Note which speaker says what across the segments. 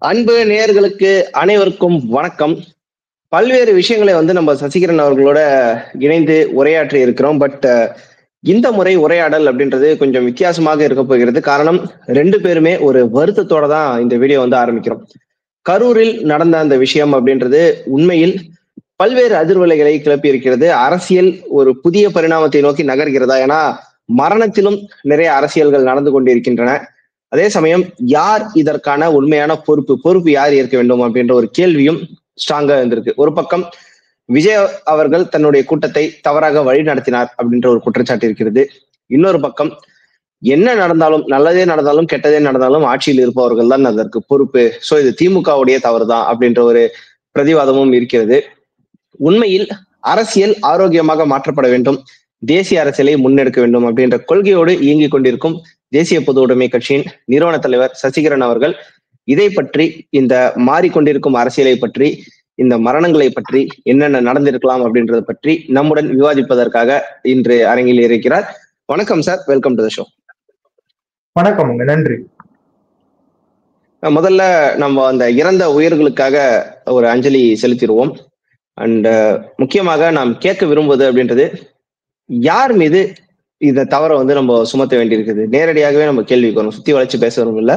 Speaker 1: அன்பு நேயர்களுக்கு அனைவருக்கும் வணக்கம். பல்வேறு விஷயங்களை நம்ம சசிகரன் அவர்களோட இணைந்து உரையாற்றி இருக்கிறோம். பட் இந்த முறை உரையாடல் அப்படின்றது கொஞ்சம் வித்தியாசமாக இருக்க போகிறது. காரணம், 2 பேருமே ஒரு வருத்தத்தோட தான் இந்த வீடியோ ஆரம்பிக்கிறோம். கரூரில் நடந்த அந்த விஷயம் அப்படின்றது உண்மையில் பல்வேறு அதிர்வலைகளை கிளப்பி இருக்கிறது. அரசியல் ஒரு புதிய பரிணாமத்தை நோக்கி நகர்கிறதா? ஏன்னா மரணத்திலும் நிறைய அரசியல்கள் நடந்து கொண்டிருக்கின்றன. அதே சமயம் யார் இதற்கான உண்மையான பொறுப்பு யார் ஏற்க வேண்டும் அப்படின்ற ஒரு கேள்வியும் ஸ்ட்ராங்கா இருந்திருக்கு. ஒரு பக்கம் விஜய் அவர்கள் தன்னுடைய கூட்டத்தை தவறாக வழி நடத்தினார் அப்படின்ற ஒரு குற்றச்சாட்டு இருக்கிறது. இன்னொரு பக்கம் என்ன நடந்தாலும், நல்லதே நடந்தாலும் கெட்டதே நடந்தாலும் ஆட்சியில் இருப்பவர்கள் தான் அதற்கு பொறுப்பு. சோ இது திமுகவுடைய தவறுதான் அப்படின்ற ஒரு பிரதிவாதமும் இருக்கிறது. உண்மையில் அரசியல் ஆரோக்கியமாக மாற்றப்பட வேண்டும், தேசிய அரசியலை முன்னெடுக்க வேண்டும் அப்படின்ற கொள்கையோடு இயங்கிக் கொண்டிருக்கும் தேசிய பொது உடைமை கட்சியின் நிறுவன தலைவர் சசிகரன் அவர்கள் இதை பற்றி, இந்த மாறிக்கொண்டிருக்கும் அரசியலை பற்றி, இந்த மரணங்களை பற்றி, என்னென்ன நடந்திருக்கலாம் அப்படின்றத பற்றி நம்முடன் விவாதிப்பதற்காக இன்று அரங்கில் இருக்கிறார். வணக்கம் sir, welcome to the show.
Speaker 2: வணக்கம், நன்றி.
Speaker 1: முதல்ல நம்ம அந்த இறந்த உயிர்களுக்காக ஒரு அஞ்சலி செலுத்திடுவோம். அண்ட் முக்கியமாக நாம் கேட்க விரும்புவது அப்படின்றது, யார் மீது இந்த தவறை நம்ம சுமத்த வேண்டியிருக்குது? நேரடியாகவே நம்ம கேள்விக்கு வரும், சுத்தி வளைச்சு பேசணும் இல்ல.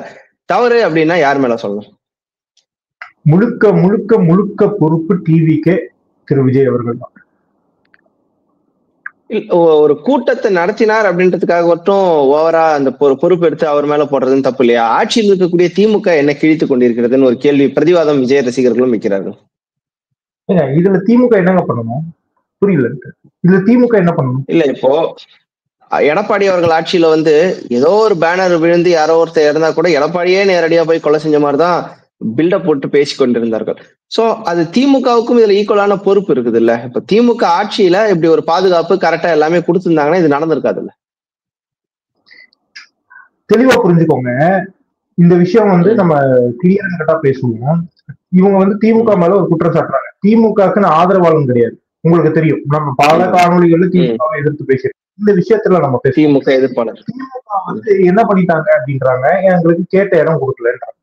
Speaker 1: தவறு அப்படின்னா யார் மேல சொல்லணும்?
Speaker 2: முழுக்க முழுக்க முழுக்க பொறுப்பு டிவிக்கே திரு விஜய் அவர்கள் தான்.
Speaker 1: ஒரு கூட்டத்தை நடத்தினார் அப்படின்றதுக்காக மட்டும் ஓவரா அந்த பொறுப்பு எடுத்து அவர் மேல போடுறதுன்னு தப்பு இல்லையா? ஆட்சியில் இருக்கக்கூடிய திமுக என்ன கிழித்து கொண்டிருக்கிறதுன்னு ஒரு கேள்வி, பிரதிவாதம் விஜய் ரசிகர்களும் வைக்கிறார்கள்.
Speaker 2: இதுல திமுக என்னங்க பண்ணணும்? புரியல. இதுல திமுக என்ன பண்ணணும்?
Speaker 1: இல்ல, இப்போ எடப்பாடி அவர்கள் ஆட்சியில ஏதோ ஒரு பேனர் விழுந்து யாரோ ஒருத்தர் இறந்தா கூட எடப்பாடியே நேரடியா போய் கொலை செஞ்ச மாதிரிதான் பில்டப் போட்டு பேசி கொண்டிருந்தார்கள். சோ அது திமுகவுக்கும் இதுல ஈக்குவலான பொறுப்பு இருக்குது இல்ல. இப்ப திமுக ஆட்சியில இப்படி ஒரு பாதுகாப்பு கரெக்டா எல்லாமே கொடுத்திருந்தாங்கன்னா இது நடந்திருக்காது இல்ல.
Speaker 2: தெளிவா புரிஞ்சுக்கோங்க. இந்த விஷயம் நம்ம கிளியர் கட்டா பேசுவோம். இவங்க திமுக மேல ஒரு குற்றம் சாட்டுறாங்க. திமுகக்குன்னு ஆதரவாளம் கிடையாது, உங்களுக்கு தெரியும். நம்ம பல காணொலிகள்ல திமுக எதிர்த்து பேசுறோம். இந்த விஷயத்துல நம்ம
Speaker 1: திமுக எதிர்ப்பாளர்
Speaker 2: திமுக என்ன பண்ணிட்டாங்க அப்படின்றாங்க, எங்களுக்கு கேட்ட இடம் கொடுக்கலன்றாங்க.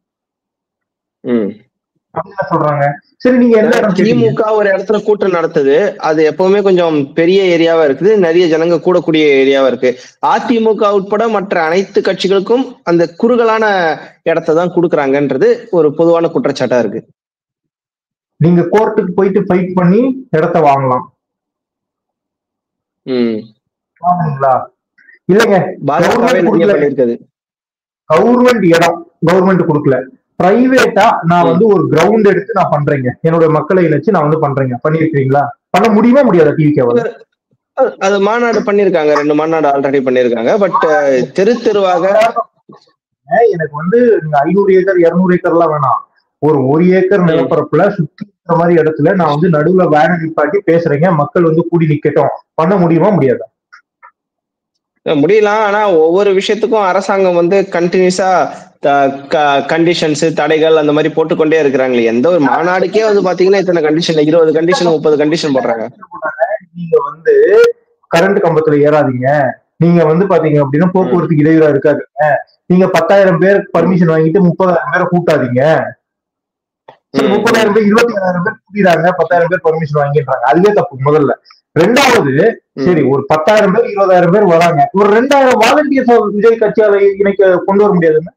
Speaker 2: சொல்றாங்க. சரி, நீங்க என்ன
Speaker 1: திமுக ஒரு இடத்துல கூட்டம் நடத்துது, அது எப்பவுமே கொஞ்சம் பெரிய ஏரியாவா இருக்குது, நிறைய ஜனங்க கூடக்கூடிய ஏரியாவா இருக்கு. அதிமுக உட்பட மற்ற அனைத்து கட்சிகளுக்கும் அந்த குறுகலான இடத்தை தான் கொடுக்குறாங்கன்றது ஒரு பொதுவான குற்றச்சாட்டா இருக்கு.
Speaker 2: நீங்க கோர்ட்டுக்கு போயிட்டு ஃபைட் பண்ணி இடத்த வாங்கலாம். இல்லைங்க, கவர்மெண்ட் இடம் கவர்மெண்ட் கொடுக்கல, பிரைவேட்டா நான் ஒரு கிரவுண்ட் எடுத்து நான் பண்றேங்க, என்னோட மக்களை இணைச்சு நான் பண்றேங்க. பண்ணிருக்கீங்களா? பண்ண முடியுமா முடியாதா? டிவிக்கு
Speaker 1: அது மாநாடு பண்ணிருக்காங்க, 2 மாநாடு ஆல்ரெடி பண்ணிருக்காங்க. பட் தெருவாக
Speaker 2: எனக்கு நீங்க 500 ஏக்கர் 200 ஏக்கர் எல்லாம் வேணாம், ஒரு 1 ஏக்கர் நிலப்பரப்புல சுத்தி இந்த மாதிரி இடத்துல நான் நடுவுல வேன நிப்பாட்டி பேசுறேங்க, மக்கள் கூடி நிக்கட்டும். பண்ண முடியுமா முடியாதா?
Speaker 1: முடியலாம். ஆனா ஒவ்வொரு விஷயத்துக்கும் அரசாங்கம் கண்டினியூஸா கண்டிஷன்ஸ், தடைகள் அந்த மாதிரி போட்டுக்கொண்டே இருக்கிறாங்களே. எந்த ஒரு மாநாடுக்கே பாத்தீங்கன்னா இத்தனை கண்டிஷன், 20 கண்டிஷன் 30 கண்டிஷன் போடுறாங்க.
Speaker 2: நீங்க கரண்ட் கம்பத்துல ஏறாதீங்க, நீங்க பாத்தீங்க அப்படின்னா போக்குவரத்துக்கு இடையூறா இருக்காதுங்க, நீங்க 10,000 பேர் பர்மிஷன் வாங்கிட்டு 30,000 பேரை கூட்டாதீங்க. 30,000 பேர் 27,000 பேர் கூட்டிடுறாங்க, 10,000 பேர் பர்மிஷன் வாங்கிடுறாங்க. அதுவே தப்பு முதல்ல. ரெண்டாவது, சரி ஒரு 10,000 பேர் 20,000 பேர் வராங்க, ஒரு 2,000 வாலண்டியர்ஸ் விஜய் கட்சியால இணைக்க கொண்டு வர முடியாதுங்க.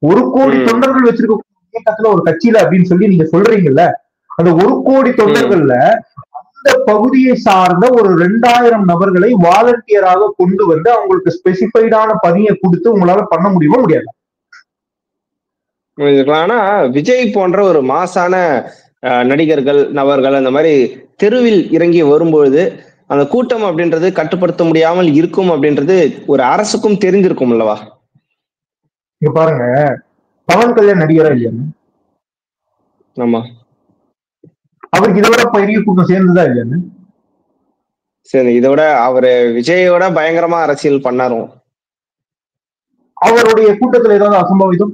Speaker 2: 1 கோடி தொண்டர்கள் வச்சிருக்க இயக்கத்துல ஒரு கட்சியில அப்படின்னு சொல்லி நீங்க சொல்றீங்கல்ல, அந்த 1 கோடி தொண்டர்கள்ல அந்த பகுதியை சார்ந்த ஒரு 2,000 நபர்களை வாலண்டியராக கொண்டு அவங்களுக்கு ஸ்பெசிஃபைடான பணியை கொடுத்து உங்களால பண்ண முடியுமா முடியாது?
Speaker 1: ஆனா விஜய் போன்ற ஒரு மாசான நடிகர்கள், நபர்கள் அந்த மாதிரி தெருவில் இறங்கி வரும்பொழுது அந்த கூட்டம் அப்படின்றது கட்டுப்படுத்த முடியாமல் இருக்கும் அப்படின்றது ஒரு அரசுக்கும் தெரிஞ்சிருக்கும் அல்லவா?
Speaker 2: இங்க பாருங்க, பவன் கல்யாண் நடிகரா இல்லையா?
Speaker 1: ஆமா.
Speaker 2: அவருக்கு இதோட பெரிய கூட்டம் சேர்ந்துதான் இல்லையான்னு?
Speaker 1: சரி, இதோட அவரு விஜயோட பயங்கரமா அரசியல் பண்ணாரும்.
Speaker 2: அவருடைய கூட்டத்துல ஏதாவது அசம்பாவிதம்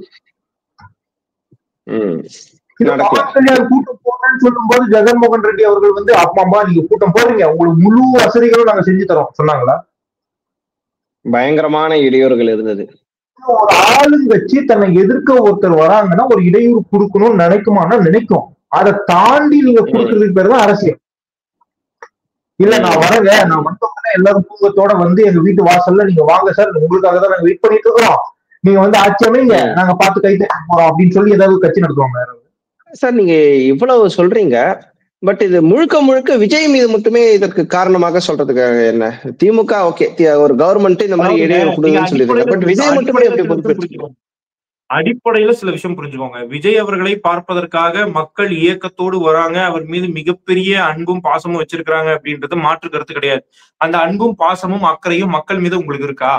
Speaker 2: கூட்டம் போடுறேன்னு சொல்லும் போது ஜெகன்மோகன் ரெட்டி அவர்கள் அம்மா நீங்க கூட்டம் போடுறீங்க, உங்களுக்கு முழு வசதிகளும் நாங்க செஞ்சு தரோம் சொன்னாங்களா?
Speaker 1: பயங்கரமான இடையூறுகள் இருந்தது.
Speaker 2: ஒரு ஆளுங்கட்சி தன்னை எதிர்க்க ஒருத்தர் வராங்கன்னா ஒரு இடையூறு கொடுக்கணும்னு நினைக்குமானா நினைக்கும். அதை தாண்டி நீங்க கொடுக்கறதுக்கு பேர் தான் அரசியல். இல்ல நான் வரேங்க, நான் வந்தோம்னா எல்லாரும் தூங்கத்தோட வந்து எங்க வீட்டு வாசல்ல நீங்க வாங்க சார், உங்களுக்காக தான் நாங்க வெயிட் பண்ணிட்டு இருக்கிறோம், நீங்க வந்து ஆட்சி அமைங்க, நாங்க பார்த்து கை தட்ட போறோம் அப்படின்னு சொல்லி ஏதாவது கட்சி நடத்துவாங்க
Speaker 1: சார்? நீங்க இவ்வளவு சொல்றீங்க, பட் இது முழுக்க முழுக்க விஜய் மீது மட்டுமே இதற்கு காரணமாக சொல்றதுக்கு என்ன? திமுக ஓகே, ஒரு கவர்மெண்ட் இந்த மாதிரி இடையூறு கொடுங்கன்னு சொல்லிருக்காங்க, பட் விஜய் மட்டுமே எப்படி பொறுப்பேற்றுக்கணும்?
Speaker 3: அடிப்படையில சில விஷயம் புரிஞ்சுக்கோங்க. விஜய் அவர்களை பார்ப்பதற்காக மக்கள் இயக்கத்தோடு வராங்க, அவர் மீது மிகப்பெரிய அன்பும் பாசமும் வச்சிருக்கிறாங்க அப்படின்றது மாற்று கருத்து கிடையாது. அந்த அன்பும் பாசமும் அக்கறையும் மக்கள் மீது உங்களுக்கு இருக்கா?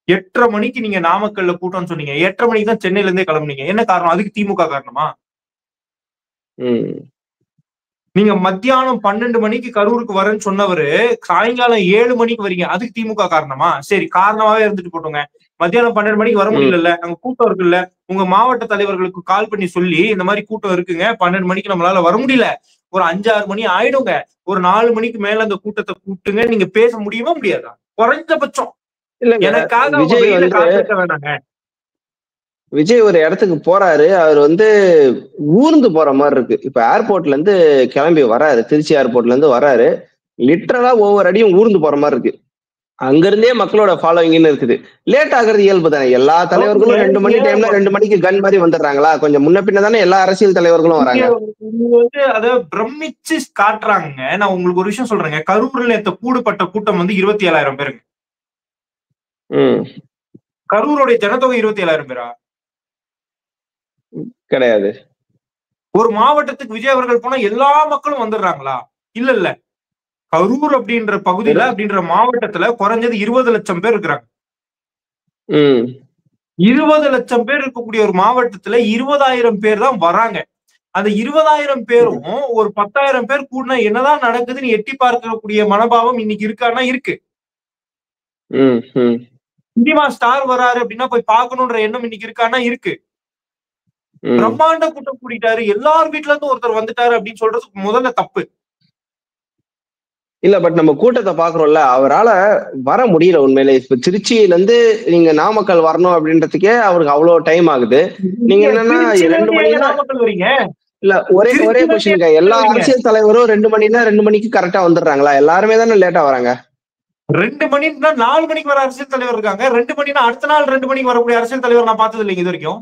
Speaker 3: 8:30 மணிக்கு நீங்க நாமக்கல்ல கூட்டம்னு சொன்னீங்க, 8:30 மணிக்கு தான் சென்னையில இருந்தே கிளம்புனீங்க. என்ன காரணம்? அதுக்கு திமுக காரணமா? நீங்க மத்தியானம் 12 மணிக்கு கரூருக்கு வரேன்னு சொன்னவரு சாயங்காலம் 7 மணிக்கு வரீங்க, அதுக்கு திமுக காரணமா? சரி, காரணமாவே இருந்துட்டு போட்டோங்க. மத்தியானம் 12 மணிக்கு வர முடியல, அங்க கூட்டம் இருக்குல்ல, உங்க மாவட்ட தலைவர்களுக்கு கால் பண்ணி சொல்லி இந்த மாதிரி கூட்டம் இருக்குங்க, 12 மணிக்கு நம்மளால வர முடியல, ஒரு 5-6 மணி ஆயிடுங்க, ஒரு 4 மணிக்கு மேல அந்த கூட்டத்தை கூட்டுங்க, நீங்க பேச முடியுமா முடியாதா? குறைஞ்சபட்சம் எனக்காக காத்திருக்க வேணாங்க.
Speaker 1: விஜய் ஒரு இடத்துக்கு போறாரு, அவர் வந்து ஊர்ந்து போற மாதிரி இருக்கு. இப்ப ஏர்போர்ட்ல இருந்து கிளம்பி வராரு, திருச்சி ஏர்போர்ட்ல இருந்து வராரு, லிட்டரலா ஒவ்வொரு அடியும் ஊர்ந்து போற மாதிரி இருக்கு. அங்க இருந்தே மக்களோட ஃபாலோவிங்னு இருக்குது. லேட் ஆகுறது இயல்பு தானே. எல்லா தலைவர்களும் 2 மணி டைம்ல 2 மணிக்கு கன் மாதிரி வந்துடுறாங்களா? கொஞ்சம் முன்ன பின்ன தானே எல்லா அரசியல் தலைவர்களும் வராங்க.
Speaker 3: வந்து அத பிரமிச்சு காட்டுறாங்க. நான் உங்களுக்கு ஒரு விஷயம் சொல்றேங்க. கரூர்ல நேத்து கூடுபட்ட கூட்டம் வந்து 27,000 பேருங்க. கரூருடைய ஜனத்தொகை 27,000 பேரா?
Speaker 1: கிடையாது.
Speaker 3: ஒரு மாவட்டத்துக்கு விஜய் அவர்கள் போனா எல்லா மக்களும் வந்துடுறாங்களா? இல்ல இல்ல. கரூர் அப்படின்ற பகுதியில அப்படின்ற மாவட்டத்துல குறைஞ்சது 20 லட்சம் பேர் இருக்கிறாங்க. 20 லட்சம் பேர் இருக்கக்கூடிய ஒரு மாவட்டத்துல 20,000 பேர் தான் வராங்க. அந்த 20,000 பேரும் ஒரு 10,000 பேர் கூடனா என்னதான் நடக்குதுன்னு எட்டி பார்க்கக்கூடிய மனோபாவம் இன்னைக்கு இருக்கான்னா இருக்கு. சினிமா ஸ்டார் வராரு அப்படின்னா போய் பார்க்கணும்ன்ற எண்ணம் இன்னைக்கு இருக்கான்னா இருக்கு. பிரம்மாண்ட கூட்டம் கூட்டிட்டாரு, எல்லார் வீட்டுல இருந்து ஒருத்தர் வந்துட்டாரு அப்படின்னு சொல்றதுக்கு முதல்ல தப்பு
Speaker 1: இல்ல. பட் நம்ம கூட்டத்தை பாக்குறோம்ல, அவரால வர முடியல உண்மையிலே. இப்ப திருச்சியில இருந்து நீங்க நாமக்கல் வரணும் அப்படின்றதுக்கே அவருக்கு அவ்வளவு டைம் ஆகுது. நீங்க என்னன்னா 2 மணி
Speaker 3: நாமக்கல் வரீங்க?
Speaker 1: இல்ல, ஒரே கொஸ்டின். எல்லா அரசியல் தலைவரும் 2 மணினா 2 மணிக்கு கரெக்டா வந்துடுறாங்களா? எல்லாருமே தானே லேட்டா வராங்க.
Speaker 3: 2 மணினா 4 மணிக்கு வர அரசியல் தலைவர் இருக்காங்க. 2 மணினா அடுத்த நாள் 2 மணிக்கு வரக்கூடிய அரசியல் தலைவர் நான் பார்த்தது இல்லைங்க இது வரைக்கும்.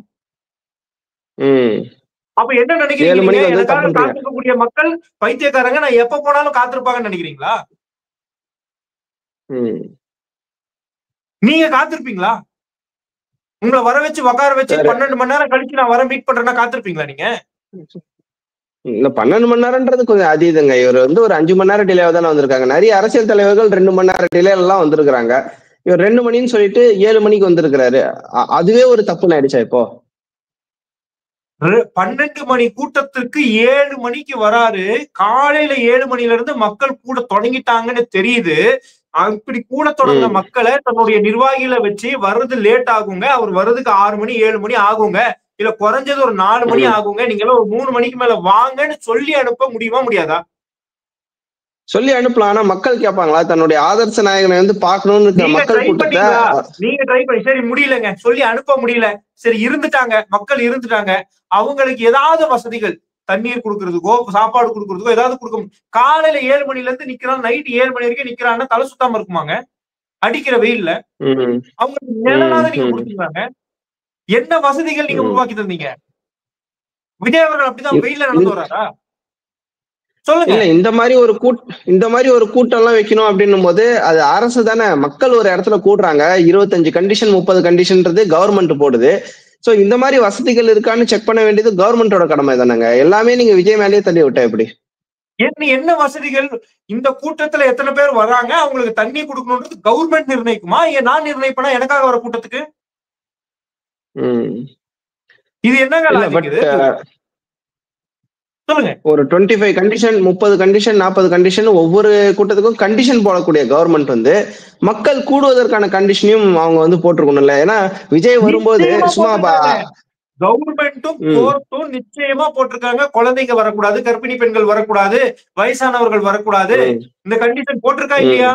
Speaker 3: அப்ப என்ன நினைக்கிறீங்க? எனக்காக காத்திருக்கக்கூடிய மக்கள் பைத்தியக்காரங்க, நான் எப்ப போனாலும் காத்திருப்பாங்கன்னு நினைக்கிறீங்களா? நீங்க காத்திருப்பீங்களா? உங்களை வர வச்சு உட்கார வச்சு 12 மணி நேரம் கழிச்சு நான் வர மீட் பண்றேன்னா காத்திருப்பீங்களா நீங்க?
Speaker 1: இல்ல, 12 மணி நேரம்ன்றது கொஞ்சம் அதீதங்க. இவர் வந்து ஒரு 5 மணி நேரம் டிலே தானே வந்திருக்காங்க. நிறைய அரசியல் தலைவர்கள் 2 மணி நேரம் டிலே எல்லாம் வந்திருக்கிறாங்க. இவர் 2 மணின்னு சொல்லிட்டு 7 மணிக்கு வந்திருக்கிறாரு. அதுவே ஒரு தப்புன்னு ஆயிடுச்சா? இப்போ
Speaker 3: 12 மணி கூட்டத்திற்கு 7 மணிக்கு வராரு. காலையில 7 மணில இருந்து மக்கள் கூட தொடங்கிட்டாங்கன்னு தெரியுது. அப்படி கூட தொடங்கின மக்களை தன்னுடைய நிர்வாகிகளை வச்சு வர்றது லேட் ஆகுங்க, அவர் வர்றதுக்கு 6 மணி 7 மணி ஆகுங்க, இல்ல குறைஞ்சது ஒரு 4 மணி ஆகுங்க, நீங்க எல்லாம் ஒரு 3 மணிக்கு மேல வாங்கன்னு சொல்லி அனுப்ப முடியுமா முடியாதா?
Speaker 1: சொல்லி அனுப்பலாம். ஆனா மக்கள் கேட்பாங்களா? தன்னுடைய ஆதர்ச நாயகனை வந்து பாக்கணும்னு மக்கள் கூட்டத்தை
Speaker 3: நீங்க ட்ரை பண்ணி சரி முடியலங்க, சொல்லி அனுப்ப முடியல, சரி இருந்துட்டாங்க, மக்கள் இருந்துட்டாங்க, அவங்களுக்கு ஏதாவது வசதிகள் தண்ணீர் கொடுக்கறதுக்கோ சாப்பாடு கொடுக்கறதுக்கோ ஏதாவது கொடுக்க. காலையில 7 மணில இருந்து நிக்கிறான், நைட் 7 மணி வரைக்கும் நிக்கிறான்னா தலை சுத்தாம இருக்குமாங்க? அடிக்கிற வெயில்ல அவங்களுக்கு நிழலாத நீங்க கொடுத்தீங்க. என்ன வசதிகள் நீங்க உருவாக்கி தந்தீங்க? விஜய் அவர்கள் அப்படிதான் வெயில்ல நடந்து வராரா? சொல்லுங்க.
Speaker 1: இல்ல, இந்த மாதிரி ஒரு கூட்டம் எல்லாம் வைக்கணும் அப்படின்னும் போது அது அரசு தானே. மக்கள் ஒரு இடத்துல கூடுறாங்க, 25 கண்டிஷன் 30 கண்டிஷன்றது கவர்மெண்ட் போடுது. சோ இந்த மாதிரி வசதிகள் இருக்கான்னு செக் பண்ண வேண்டியது கவர்மெண்டோட கடமை தானேங்க. எல்லாமே நீங்க விஜய் மேலேயே தள்ளி விட்டா எப்படி?
Speaker 3: என்ன வசதிகள்? இந்த கூட்டத்துல எத்தனை பேர் வராங்க, அவங்களுக்கு தண்ணி கொடுக்கணும்ன்றது கவர்மெண்ட் நிர்ணயிக்குமா? ஏன் நான் நிர்ணயிப்பேனா எனக்காக வர கூட்டத்துக்கு? இது என்னங்க? சொல்லுங்க.
Speaker 1: ஒரு 25 கண்டிஷன் 30 கண்டிஷன் 40 கண்டிஷன் ஒவ்வொரு கூட்டத்துக்கும் கண்டிஷன் போடக்கூடிய கவர்மெண்ட் வந்து மக்கள் கூடுவதற்கான கண்டிஷனையும் அவங்க வந்து போட்டிருக்கணும்ல. ஏன்னா விஜய் வரும்போது சும்மா
Speaker 3: கவர்மெண்ட்டும் கோர்ட்டும் நிச்சயமா போட்டிருக்காங்க, குழந்தைங்க வரக்கூடாது, கர்ப்பிணி பெண்கள் வரக்கூடாது, வயசானவர்கள் வரக்கூடாது, இந்த கண்டிஷன் போட்டிருக்கா இல்லையா?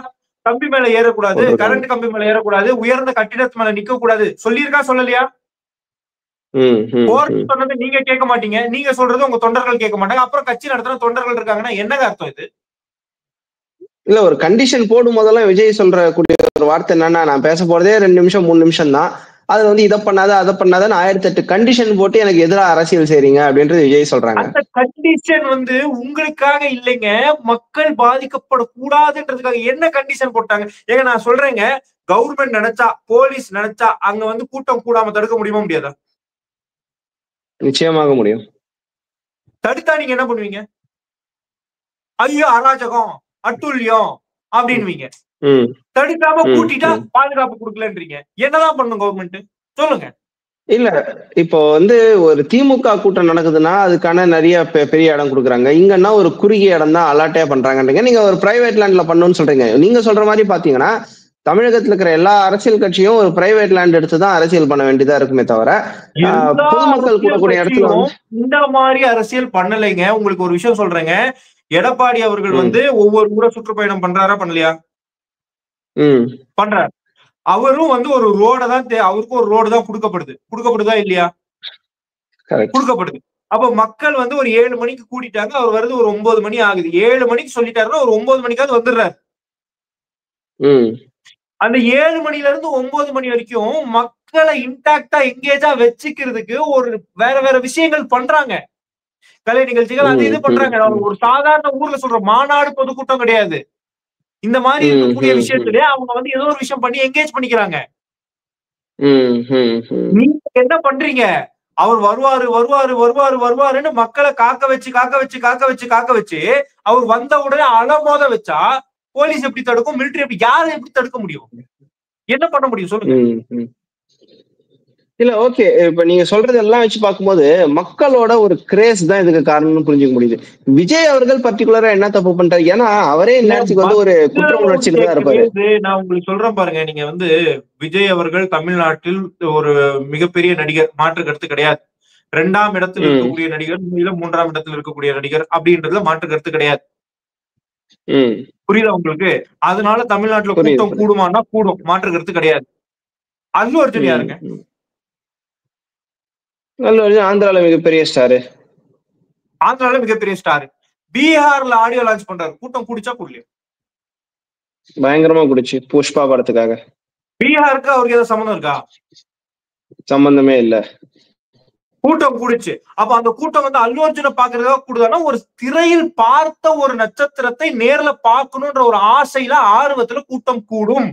Speaker 3: கம்பி மேல ஏறக்கூடாது, கரண்ட் கம்பி மேல ஏறக்கூடாது, உயர்ந்த கட்டிடத்து மேல நிக்க கூடாது சொல்லியிருக்கா சொல்லலையா? கோர்ட் சொன்னது நீங்க கேட்க மாட்டீங்க, நீங்க சொல்றது உங்க தொண்டர்கள் கேட்க மாட்டாங்க. அப்புறம் கட்சி நடத்துற தொண்டர்கள் இருக்காங்கன்னா என்னங்க அர்த்தம் இது?
Speaker 1: இல்ல ஒரு கண்டிஷன் போடும் போதெல்லாம் விஜய் சொல்ற கூடிய ஒரு வார்த்தை என்னன்னா, நான் பேச போறதே 2 நிமிஷம் 3 நிமிஷம் தான், அதுல வந்து இதை பண்ணாத அதை பண்ணாதன்னு 1008 கண்டிஷன் போட்டு எனக்கு எதிராக அரசியல் செய்றீங்க அப்படின்றது விஜய் சொல்றாங்க.
Speaker 3: அந்த கண்டிஷன் வந்து உங்களுக்காக இல்லைங்க, மக்கள் பாதிக்கப்படக்கூடாதுன்றதுக்காக. என்ன கண்டிஷன் போட்டாங்க? ஏங்க நான் சொல்றேங்க, கவர்மெண்ட் நினைச்சா, போலீஸ் நினைச்சா அங்க வந்து கூட்டம் கூடாம தடுக்க முடியுமா முடியாதா?
Speaker 1: நிச்சயமாக முடியும்.
Speaker 3: தடுத்தா நீங்க என்ன பண்ணுவீங்க? ஐயோ அராஜகம், அட்டுழியம் அப்படின்வீங்க. தடுக்காம கூட்டிட்டா பாதுகாப்பு கொடுக்கலன்றீங்க. என்னதான் பண்ணும் கவர்மெண்ட் சொல்லுங்க.
Speaker 1: இல்ல இப்போ வந்து ஒரு திமுக கூட்டம் நடக்குதுன்னா அதுக்கான நிறைய பெரிய இடம் கொடுக்குறாங்க. இங்கன்னா ஒரு குறுகிய இடம் தான் அலாட்டே பண்றாங்கன்றீங்க. நீங்க ஒரு பிரைவேட் லேண்ட்ல பண்ணணும்னு சொல்றீங்க. நீங்க சொல்ற மாதிரி பாத்தீங்கன்னா தமிழகத்துல இருக்கிற எல்லா அரசியல் கட்சியும் ஒரு பிரைவேட் லேண்ட் எடுத்துதான் அரசியல் பண்ண வேண்டியதா இருக்குமே தவிர பொதுமக்கள் கூடக்கூடிய இடத்துல
Speaker 3: இந்த மாதிரி அரசியல் பண்ணலைங்க. உங்களுக்கு ஒரு விஷயம் சொல்றேங்க, எடப்பாடி அவர்கள் வந்து ஒவ்வொரு ஊரை சுற்றுப்பயணம் பண்றாரா பண்ணலையா? பண்றாரு. அவரும் வந்து ஒரு ரோட தான், அவருக்கும் ஒரு ரோடு தான் கொடுக்கப்படுதா இல்லையா? கொடுக்கப்படுது. அப்ப மக்கள் வந்து ஒரு 7 மணிக்கு கூட்டிட்டாங்க, அவர் வருது ஒரு 9 மணி ஆகுது. 7 மணிக்கு சொல்லிட்டாருன்னா ஒரு 9 மணிக்காவது வந்துடுறாரு. அந்த 7 மணில இருந்து 9 மணி வரைக்கும் மக்களை இன்டாக்டா எங்கேஜா வச்சுக்கிறதுக்கு ஒரு வேற வேற விஷயங்கள் பண்றாங்க. கலை நிகழ்ச்சிகள் அது இது பண்றாங்க. ஒரு சாதாரண ஊர்ல சொல்ற மாநாடு பொதுக்கூட்டம் கிடையாது. இந்த மாதிரி இருக்கக்கூடிய விஷயத்திலே அவங்க வந்து ஏதோ ஒரு விஷயம் பண்ணி என்கேஜ் பண்ணிக்கிறாங்க. நீங்க என்ன பண்றீங்க? அவர் வருவாருன்னு மக்களை காக்க வச்சு அவர் வந்த உடனே அலமோத வச்சா போலீஸ் எப்படி தடுக்கும்? மிலிட்டரி எப்படி, யாரும் எப்படி தடுக்க முடியும்? என்ன பண்ண முடியும் சொல்லுங்க.
Speaker 1: இல்ல ஓகே, இப்ப நீங்க சொல்றது எல்லாம் வச்சு பார்க்கும்போது மக்களோட ஒரு கிரேஸ் தான் இதுக்கு காரணம்னு புரிஞ்சுக்க முடியுது. விஜய் அவர்கள் பர்டிகுலரா என்ன தப்பு பண்றாரு? ஏன்னா அவரே நேரத்துக்கு வந்து ஒரு குற்ற உணர்ச்சியில தான் இருப்பாரு.
Speaker 3: நான் உங்களுக்கு சொல்றேன் பாருங்க, நீங்க வந்து விஜய் அவர்கள் தமிழ்நாட்டில் ஒரு மிகப்பெரிய நடிகர், மாற்று கருத்து கிடையாது. 2ஆம் இடத்தில் இருக்கக்கூடிய நடிகர், 3ஆம் இடத்தில் இருக்கக்கூடிய நடிகர் அப்படின்றதுல மாற்று கருத்து கிடையாது. புரியுதா உங்களுக்கு? அதனால தமிழ்நாட்டுல கூட்டம் கூடுமானா கூடும், மாற்று கருத்து கிடையாது. அல்லு அர்ஜுன் யாருங்க?
Speaker 1: ஆந்திரால மிகப்பெரிய ஸ்டாரு.
Speaker 3: ஆந்திரால மிகப்பெரிய ஸ்டார். பீகார்ல ஆடியோ லான்ச் பண்றாரு. கூட்டம் கூடிச்சா கூடலையா?
Speaker 1: பயங்கரமா கூடிச்சு, புஷ்பா படத்துக்காக.
Speaker 3: பீகாருக்கு அவருக்கு ஏதாவது சம்பந்தம் இருக்கா?
Speaker 1: சம்பந்தமே இல்ல.
Speaker 3: கூட்டம் கூடிச்சு. அப்ப அந்த கூட்டம் வந்து அல்லு அர்ஜுனை பாக்குறதுக்காக கூடுதானா, ஒரு திரையில் பார்த்த ஒரு நட்சத்திரத்தை நேர்ல பார்க்கணும்ன்ற ஒரு ஆசையில ஆர்வத்துல கூட்டம் கூடும்.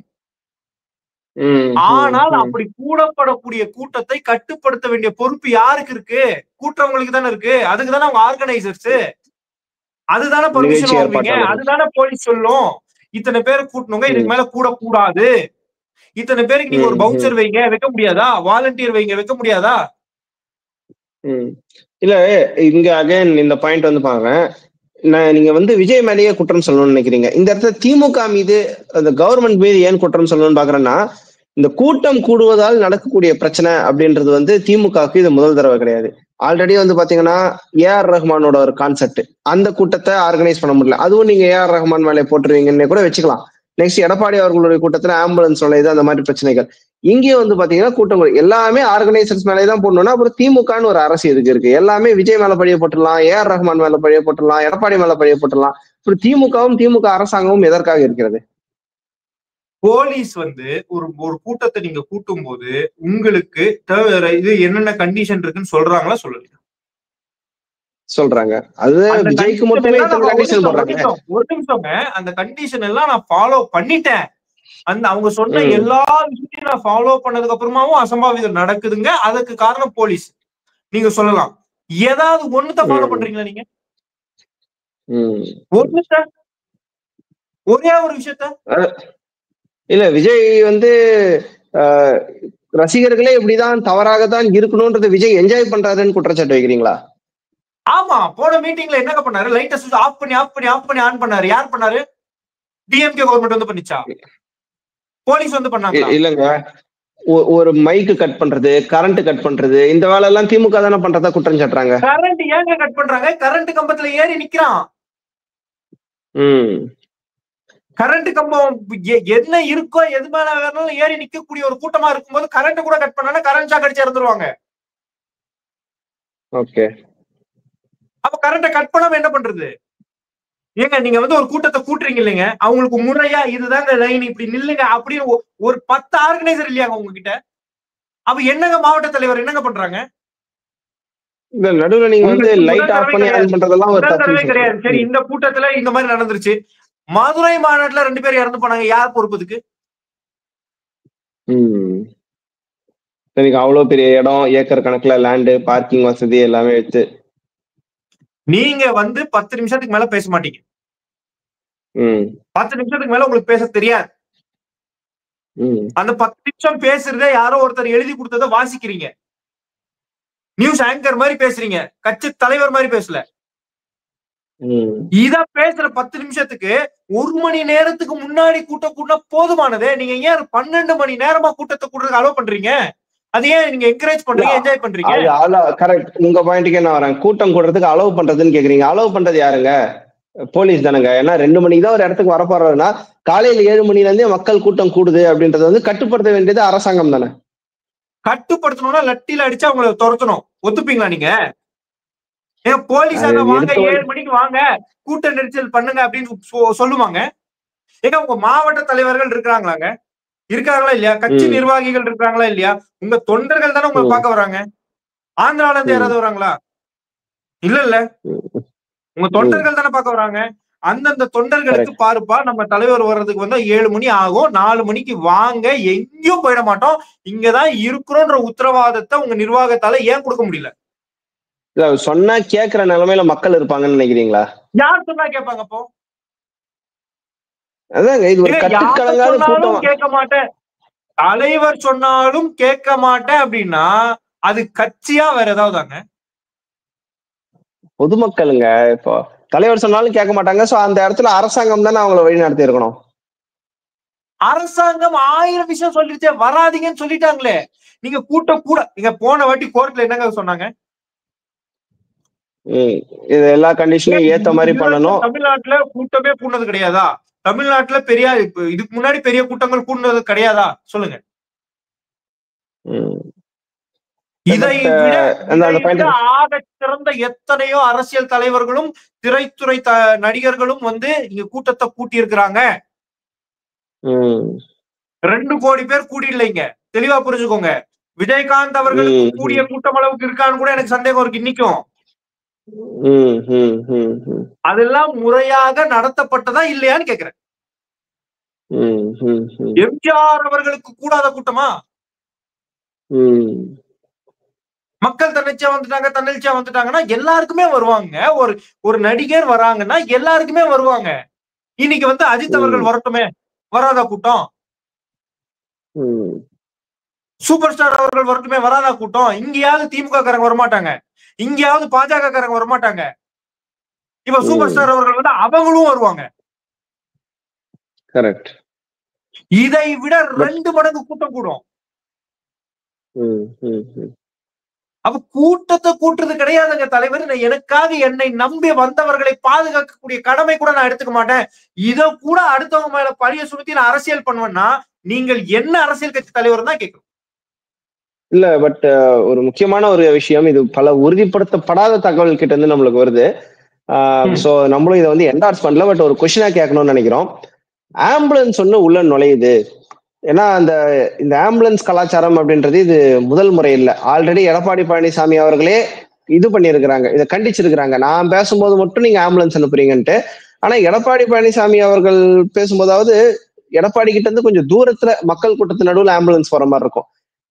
Speaker 3: ஆனால் அப்படி கூடப்படக்கூடிய கூட்டத்தை கட்டுப்படுத்த வேண்டிய பொறுப்பு யாருக்கு இருக்கு? கூட்டுறவங்களுக்கு தானே இருக்கு. அதுக்கு தானே அவங்க ஆர்கனைசர்ஸ். அதுதானே பர்மிஷன் வாங்குவீங்க, அதுதானே போலீஸ் சொல்லும் இத்தனை பேரை கூட்டணுங்க, இதுக்கு மேல கூட கூடாது, இத்தனை பேருக்கு நீங்க ஒரு பவுன்சர் வைங்க, வைக்க முடியாதா? வாலண்டியர் வைங்க, வைக்க முடியாதா?
Speaker 1: இல்ல இங்க அகைன் இந்த பாயிண்ட் வந்து பாருங்க, நீங்க வந்து விஜய் மேலேயே குற்றம் சொல்லணும்னு நினைக்கிறீங்க. இந்த இடத்துல திமுக மீது, அந்த கவர்மெண்ட் மீது ஏன் குற்றம் சொல்லணும்னு பாக்குறேன்னா, இந்த கூட்டம் கூடுவதால் நடக்கக்கூடிய பிரச்சனை அப்படின்றது வந்து திமுகவுக்கு இது முதல் தடவை கிடையாது. ஆல்ரெடி வந்து பாத்தீங்கன்னா ஏஆர் ரஹ்மானோட ஒரு கான்செப்ட், அந்த கூட்டத்தை ஆர்கனைஸ் பண்ண முடியல, அதுவும் நீங்க ஏஆர் ரஹ்மான் மேலே போட்டுருவீங்கன்னு கூட வச்சுக்கலாம். நெக்ஸ்ட் எடப்பாடி அவர்களுடைய கூட்டத்துல ஆம்புலன்ஸ் நுழையுது, அந்த மாதிரி பிரச்சனைகள். இங்கேயும் வந்து பாத்தீங்கன்னா கூட்டம் எல்லாமே ஆர்கனைசர்ஸ் மேலே தான் போடணும்னா அப்புறம் திமுகன்னு ஒரு அரசு இதுக்கு இருக்கு. எல்லாமே விஜய் மேல பழிய போட்டுடலாம், ஏஆர் ரஹ்மான் மேல பழிய போட்டுடலாம், எடப்பாடி மேல பழிய போட்டுடலாம். அப்புறம் திமுகவும் திமுக அரசாங்கமும் எதற்காக இருக்கிறது?
Speaker 3: போலீஸ் வந்து ஒரு கூட்டத்தை நீங்க கூட்டும் போது உங்களுக்கு இது என்னென்ன கண்டிஷன் இருக்குன்னு சொல்றாங்களா சொல்லலையா?
Speaker 1: சொல்றாங்க. அது விஜய்க்கு மட்டுமே கண்டிஷன் போடுறாங்க.
Speaker 3: ஒரு நிமிஷங்க, அந்த கண்டிஷன் எல்லாம் நான் ஃபாலோ பண்ணிட்டேன், அந்த அவங்க சொன்ன எல்லா விஷயத்தையும் நான் ஃபாலோ பண்ணதுக்கு அப்புறமாவும் அசம்பாவிதம் நடக்குதுங்க, அதுக்கு காரணம் போலீஸ் நீங்க சொல்லலாம். ஏதாவது ஒண்ணுத்த ஃபாலோ பண்றீங்களா நீங்க? ஒரே ஒரு விஷயத்த
Speaker 1: இல்ல, விஜய் வந்து ரசிகர்களே இப்படிதான் தவறாகத்தான் இருக்கணும்ன்றது விஜய் என்ஜாய் பண்றாருன்னு குற்றச்சாட்டு வைக்கிறீங்களா?
Speaker 3: ஆமா, போன மீட்டிங்ல என்னங்க பண்ணாரு? லைட்டை சுவிட்ச் ஆஃப் பண்ணி ஆன் பண்ணாரு. யார் பண்ணாரு? டிஎம்கே கவர்மெண்ட் வந்து பண்ணிச்சா? போலீஸ் வந்து பண்ணாங்க?
Speaker 1: இல்லங்க, ஒரு மைக்கு கட் பண்றது, கரண்ட் கட் பண்றது, இந்த வேலை எல்லாம் திமுக தானே பண்றதா குற்றம் சாட்டுறாங்க.
Speaker 3: கரண்ட் ஏங்க கட் பண்றாங்க? கரண்ட் கம்பத்துல ஏறி நிக்கிறான். கரண்ட் கம்பம் என்ன இருக்கோ எது மேல வேணாலும் ஏறி நிக்கக்கூடிய ஒரு கூட்டமா இருக்கும்போது கரண்ட் கூட கட் பண்ணா கரண்ட் ஷாக் அடிச்சு இறந்துருவாங்க.
Speaker 1: ஓகே.
Speaker 3: அப்ப கரண்ட கட் பண்ணாம என்ன பண்றது? ஏங்க நீங்க வந்து ஒரு கூட்டத்தை கூட்டுறீங்க இல்லைங்க, அவங்களுக்கு முறையா இதுதாங்க லைன் இப்படி நில்லுங்க அப்படின்னு ஒரு 10 ஆர்கனைசர் இல்லையாங்க உங்ககிட்ட? அப்ப என்னங்க மாவட்ட தலைவர் என்னங்க பண்றாங்க?
Speaker 1: இல்ல நடுவுல நீங்க வந்து லைட் ஆஃப் பண்ணி ஆன் பண்றதெல்லாம் ஒரு
Speaker 3: முதல்
Speaker 1: தப்பு
Speaker 3: தடவை
Speaker 1: விஷயம்.
Speaker 3: கிடையாது. சரி, இந்த கூட்டத்துல இந்த மாதிரி நடந்துருச்சு. மதுரை மாநாட்டுல 2 பேர் இறந்து போனாங்க. யார் பொறுப்புதுக்கு?
Speaker 1: சரிங்க, அவ்வளவு பெரிய இடம், ஏக்கர் கணக்குல லேண்டு, பார்க்கிங் வசதி எல்லாமே வச்சு
Speaker 3: நீங்க வந்து 10 நிமிஷத்துக்கு மேல பேச மாட்டீங்க. 10 நிமிஷத்துக்கு மேல உங்களுக்கு பேச தெரியாது. அந்த 10 நிமிஷம் பேசுறதே யாரோ ஒருத்தர் எழுதி கொடுத்ததை வாசிக்கிறீங்க. நியூஸ் ஆங்கர் மாதிரி பேசுறீங்க, கட்சி தலைவர் மாதிரி பேசல. இத பேசுற 10 நிமிஷத்துக்கு 1 மணி நேரத்துக்கு முன்னாடி கூட்டம் கூட்டினா போதுமானதே. நீங்க ஏன் 12 மணி நேரமா கூட்டத்தை கூட்டுறதுக்கு அலோவ் பண்றீங்க? அது ஏன் நீங்க என்கரேஜ் பண்றீங்க, என்ஜாய் பண்றீங்க?
Speaker 1: கரெக்ட். உங்க பாயிண்ட்க்கு என்ன வரேன், கூட்டம் கூடுறதுக்கு அலோவ் பண்றதுன்னு கேக்குறீங்க. அலோவ் பண்றது யாருங்க? போலீஸ் தானுங்க. ஏன்னா 2 மணிக்கு தான் ஒரு இடத்துக்கு வரப்போறதுன்னா காலையில 7 மணில இருந்தே மக்கள் கூட்டம் கூடுது அப்படின்றது வந்து கட்டுப்படுத்த வேண்டியது அரசாங்கம் தானே.
Speaker 3: கட்டுப்படுத்தணும்னா லட்டில அடிச்சு அவங்களை துரத்தணும். ஒத்துப்பீங்களா நீங்க? போலீஸாக வாங்க 7 மணிக்கு வாங்க கூட்ட நெரிசல் பண்ணுங்க அப்படின்னு சொல்லுவாங்க. ஏங்க உங்க மாவட்ட தலைவர்கள் இருக்கிறாங்களாங்க? இருக்காங்களா இல்லையா? கட்சி நிர்வாகிகள் இருக்காங்களா இல்லையா? உங்க தொண்டர்கள் தானே உங்களை பார்க்க வராங்க. ஆந்திரால இருந்து யாராவது வராங்களா? இல்ல. உங்க தொண்டர்கள் தானே பார்க்க வராங்க. அந்தந்த தொண்டர்களுக்கு பாருப்பா, நம்ம தலைவர் வர்றதுக்கு வந்து 7 மணி ஆகும், 4 மணிக்கு வாங்க, எங்கேயும் போயிட மாட்டோம், இங்கதான் இருக்கிறோன்ற உத்தரவாதத்தை உங்க நிர்வாகத்தால ஏன் கொடுக்க முடியல?
Speaker 1: சொன்னா கேக்குற நிலைமையில மக்கள் இருப்பாங்கன்னு நினைக்கிறீங்களா?
Speaker 3: யார் சொன்னா கேட்பாங்க? அப்போ
Speaker 1: அதாங்க இது ஒரு கட்டுக்கலங்காத கூட்டம்.
Speaker 3: கேட்க மாட்டேன், தலைவர் சொன்னாலும் கேட்க மாட்டேன் அப்படின்னா அது கட்சியா வேற ஏதாவதாங்க?
Speaker 1: பொதுமக்களுங்க. இப்போ தலைவர் சொன்னாலும் கேட்க மாட்டாங்க. சோ அந்த இடத்துல அரசாங்கம் தானே அவங்களை வழி நடத்தி இருக்கணும்.
Speaker 3: அரசாங்கம் 1000 விஷயம் சொல்லிருச்சே, வராதீங்கன்னு சொல்லிட்டாங்களே. நீங்க கூட்டம் கூட நீங்க போன வாட்டி கோர்ட்ல என்னங்க சொன்னாங்க?
Speaker 1: இது எல்லா கண்டிஷனையும் ஏத்த மாதிரி பண்ணணும்.
Speaker 3: தமிழ்நாட்டுல கூட்டமே கூடுனது கிடையாதா? தமிழ்நாட்டுல பெரிய இதுக்கு முன்னாடி பெரிய கூட்டங்கள் கூடுனது கிடையாதா? சொல்லுங்க. இதை விட ஆக சிறந்த எத்தனையோ அரசியல் தலைவர்களும் திரைத்துறை நடிகர்களும் வந்து இங்க கூட்டத்தை கூட்டி இருக்கிறாங்க. 2 கோடி பேர் கூடிடலைங்க, தெளிவா புரிஞ்சுக்கோங்க. விஜயகாந்த் அவர்களுக்கு கூடிய கூட்டம் அளவுக்கு இருக்கான்னு கூட எனக்கு சந்தேகம் இருக்கு இன்னைக்கும். அதெல்லாம் முறையாக நடத்தப்பட்டதா இல்லையான்னு கேக்குறேன். எம்ஜிஆர் அவர்களுக்கு கூடாத கூட்டமா? மக்கள் தன்னிச்சையா வந்துட்டாங்கன்னா எல்லாருக்குமே வருவாங்க. ஒரு நடிகர் வராங்கன்னா எல்லாருக்குமே வருவாங்க. இன்னைக்கு வந்து அஜித் அவர்கள் வரட்டுமே, வராதா கூட்டம்? சூப்பர் ஸ்டார் அவர்கள் வரட்டுமே, வராதா கூட்டம்? இங்கேயாவது திமுக காரங்க வரமாட்டாங்க, இங்கேயாவது பாஜக காரங்க வரமாட்டாங்க. இப்ப சூப்பர் ஸ்டார் அவர்கள் வந்து அவங்களும் வருவாங்க.
Speaker 1: கரெக்ட்.
Speaker 3: இதை விட 2 மடங்கு கூட்டம் கூடும். அப்ப கூட்டத்தை கூட்டுறது கிடையாதுங்க தலைவர். எனக்காக என்னை நம்பி வந்தவர்களை பாதுகாக்கக்கூடிய கடமை கூட நான் எடுத்துக்க மாட்டேன். இத கூட அடுத்தவங்க மேல பழிய சுமத்தி நான் அரசியல் பண்ணுவேன்னா நீங்கள் என்ன அரசியல் கட்சி தலைவர் தான் கேட்கணும்.
Speaker 1: இல்ல, பட் ஒரு முக்கியமான ஒரு விஷயம், இது பல உறுதிப்படுத்தப்படாத தகவல் கிட்ட இருந்து நம்மளுக்கு வருது. சோ நம்மளும் இதை வந்து என்டார்ஸ் பண்ணல, பட் ஒரு கொஸ்டினா கேட்கணும்னு நினைக்கிறோம். ஆம்புலன்ஸ் ஒண்ணு உள்ள நுழையுது. ஏன்னா இந்த ஆம்புலன்ஸ் கலாச்சாரம் அப்படின்றது இது முதல் முறை இல்லை. ஆல்ரெடி எடப்பாடி பழனிசாமி அவர்களே இது பண்ணியிருக்கிறாங்க, இதை கண்டிச்சிருக்கிறாங்க. நான் பேசும்போது மட்டும் நீங்க ஆம்புலன்ஸ் அனுப்புறீங்கன்ட்டு. ஆனா எடப்பாடி பழனிசாமி அவர்கள் பேசும்போதாவது எடப்பாடி கிட்ட இருந்து கொஞ்சம் தூரத்துல மக்கள் கூட்டத்து நடுவில் ஆம்புலன்ஸ் வர மாதிரி இருக்கும்.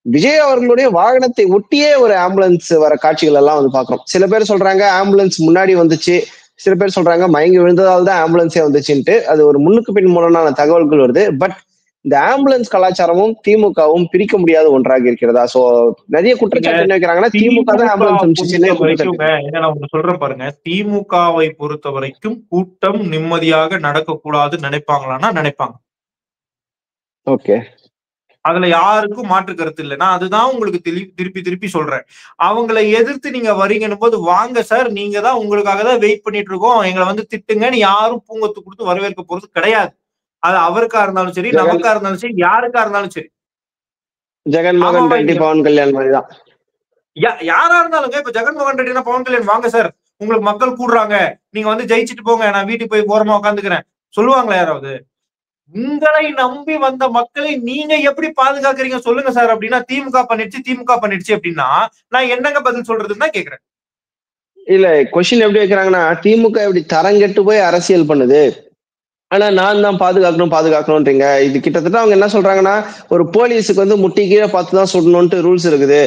Speaker 1: விஜய் அவர்களுடைய வாகனத்தை ஒட்டியே ஒரு ஆம்புலன்ஸ் வர காட்சிகள் எல்லாம் வந்து பாக்குறோம். சில பேர் சொல்றாங்க ஆம்புலன்ஸ் முன்னாடி வந்துச்சு, சில பேர் சொல்றாங்க மயங்கி விழுந்ததால் தான் ஆம்புலன்ஸே வந்துச்சுன்ட்டு. அது ஒரு முன்னுக்கு பின் மூலமான தகவல்கள் வருது. பட் இந்த ஆம்புலன்ஸ் கலாச்சாரமும் திமுகவும் பிரிக்க முடியாத ஒன்றாக இருக்கிறதா? சோ நிறைய குற்றச்சாட்டு என்ன வைக்கிறாங்கன்னா திமுக தான் ஆம்புலன்ஸ்
Speaker 3: அனுப்பிச்சுன்னு சொல்றேன் பாருங்க. திமுகவை பொறுத்த வரைக்கும் கூட்டம் நிம்மதியாக நடக்கக்கூடாது நினைப்பாங்களான்னா நினைப்பாங்க.
Speaker 1: ஓகே,
Speaker 3: அதுல யாருக்கும் மாற்று கருத்து இல்லை. நான் அதுதான் உங்களுக்கு திருப்பி சொல்றேன். அவங்களை எதிர்த்து நீங்க வரீங்கன்னு போது வாங்க சார், நீங்க தான் உங்களுக்காக தான் வெயிட் பண்ணிட்டு இருக்கோம், எங்களை வந்து திட்டுங்கன்னு யாரும் பூங்கொத்து கொடுத்து வரவேற்க போறது கிடையாது. அது அவருக்கா இருந்தாலும் சரி, நமக்கா இருந்தாலும் சரி, யாருக்கா இருந்தாலும் சரி.
Speaker 1: ஜெகன்மோகன் ரெட்டி, பவன் கல்யாண் மாதிரிதான்.
Speaker 3: யாரா இருந்தாலுங்க. இப்ப ஜெகன்மோகன் ரெட்டினா பவன் கல்யாண் வாங்க சார், உங்களுக்கு மக்கள் கூடுறாங்க, நீங்க வந்து ஜெயிச்சுட்டு போங்க, நான் வீட்டுக்கு போய் ஓரமா உட்காந்துக்கிறேன் சொல்லுவாங்களா யாராவது? உங்களை நம்பி வந்த மக்களை நீங்க எப்படி பாதுகாக்கிறீங்க சொல்லுங்க சார் அப்படின்னா, திமுக பண்ணிடுச்சு அப்படின்னா நான் என்னங்க பதில் சொல்றதுன்னு தான் கேக்குறேன்.
Speaker 1: இல்ல, கொஸ்டின் எப்படி வைக்கிறாங்கன்னா, திமுக இப்படி தரங்கெட்டு போய் அரசியல் பண்ணுது, ஆனா நான் தான் பாதுகாக்கணும்ன்றீங்க. இது கிட்டத்தட்ட அவங்க என்ன சொல்றாங்கன்னா, ஒரு போலீஸுக்கு வந்து முட்டி கீழே பார்த்துதான் சுடணும்ட்டு ரூல்ஸ் இருக்குது.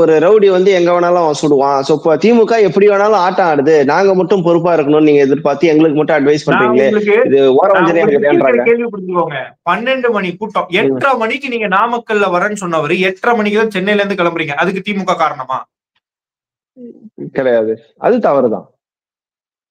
Speaker 1: ஒரு ரவுடி வந்து எங்க வேணாலும் அவன் சுடுவான். சோ இப்போ திமுக எப்படி வேணாலும் ஆட்டம் ஆடுது, நாங்க மட்டும் பொறுப்பா இருக்கணும்னு நீங்க எதிர்பார்த்து எங்களுக்கு மட்டும் அட்வைஸ் பண்றீங்களே, இது ஓரவஞ்சனையா கிடையாதுன்றாங்க.
Speaker 3: கேள்வி புரிஞ்சுக்கோங்க. 12 மணி கூட்டம், 8:30 மணிக்கு நீங்க நாமக்கல்ல வரேன்னு சொன்னவரு 8:30 மணிக்கு தான் சென்னையில இருந்து கிளம்புறீங்க. அதுக்கு திமுக காரணமா?
Speaker 1: கிடையாது, அது தவறுதான்.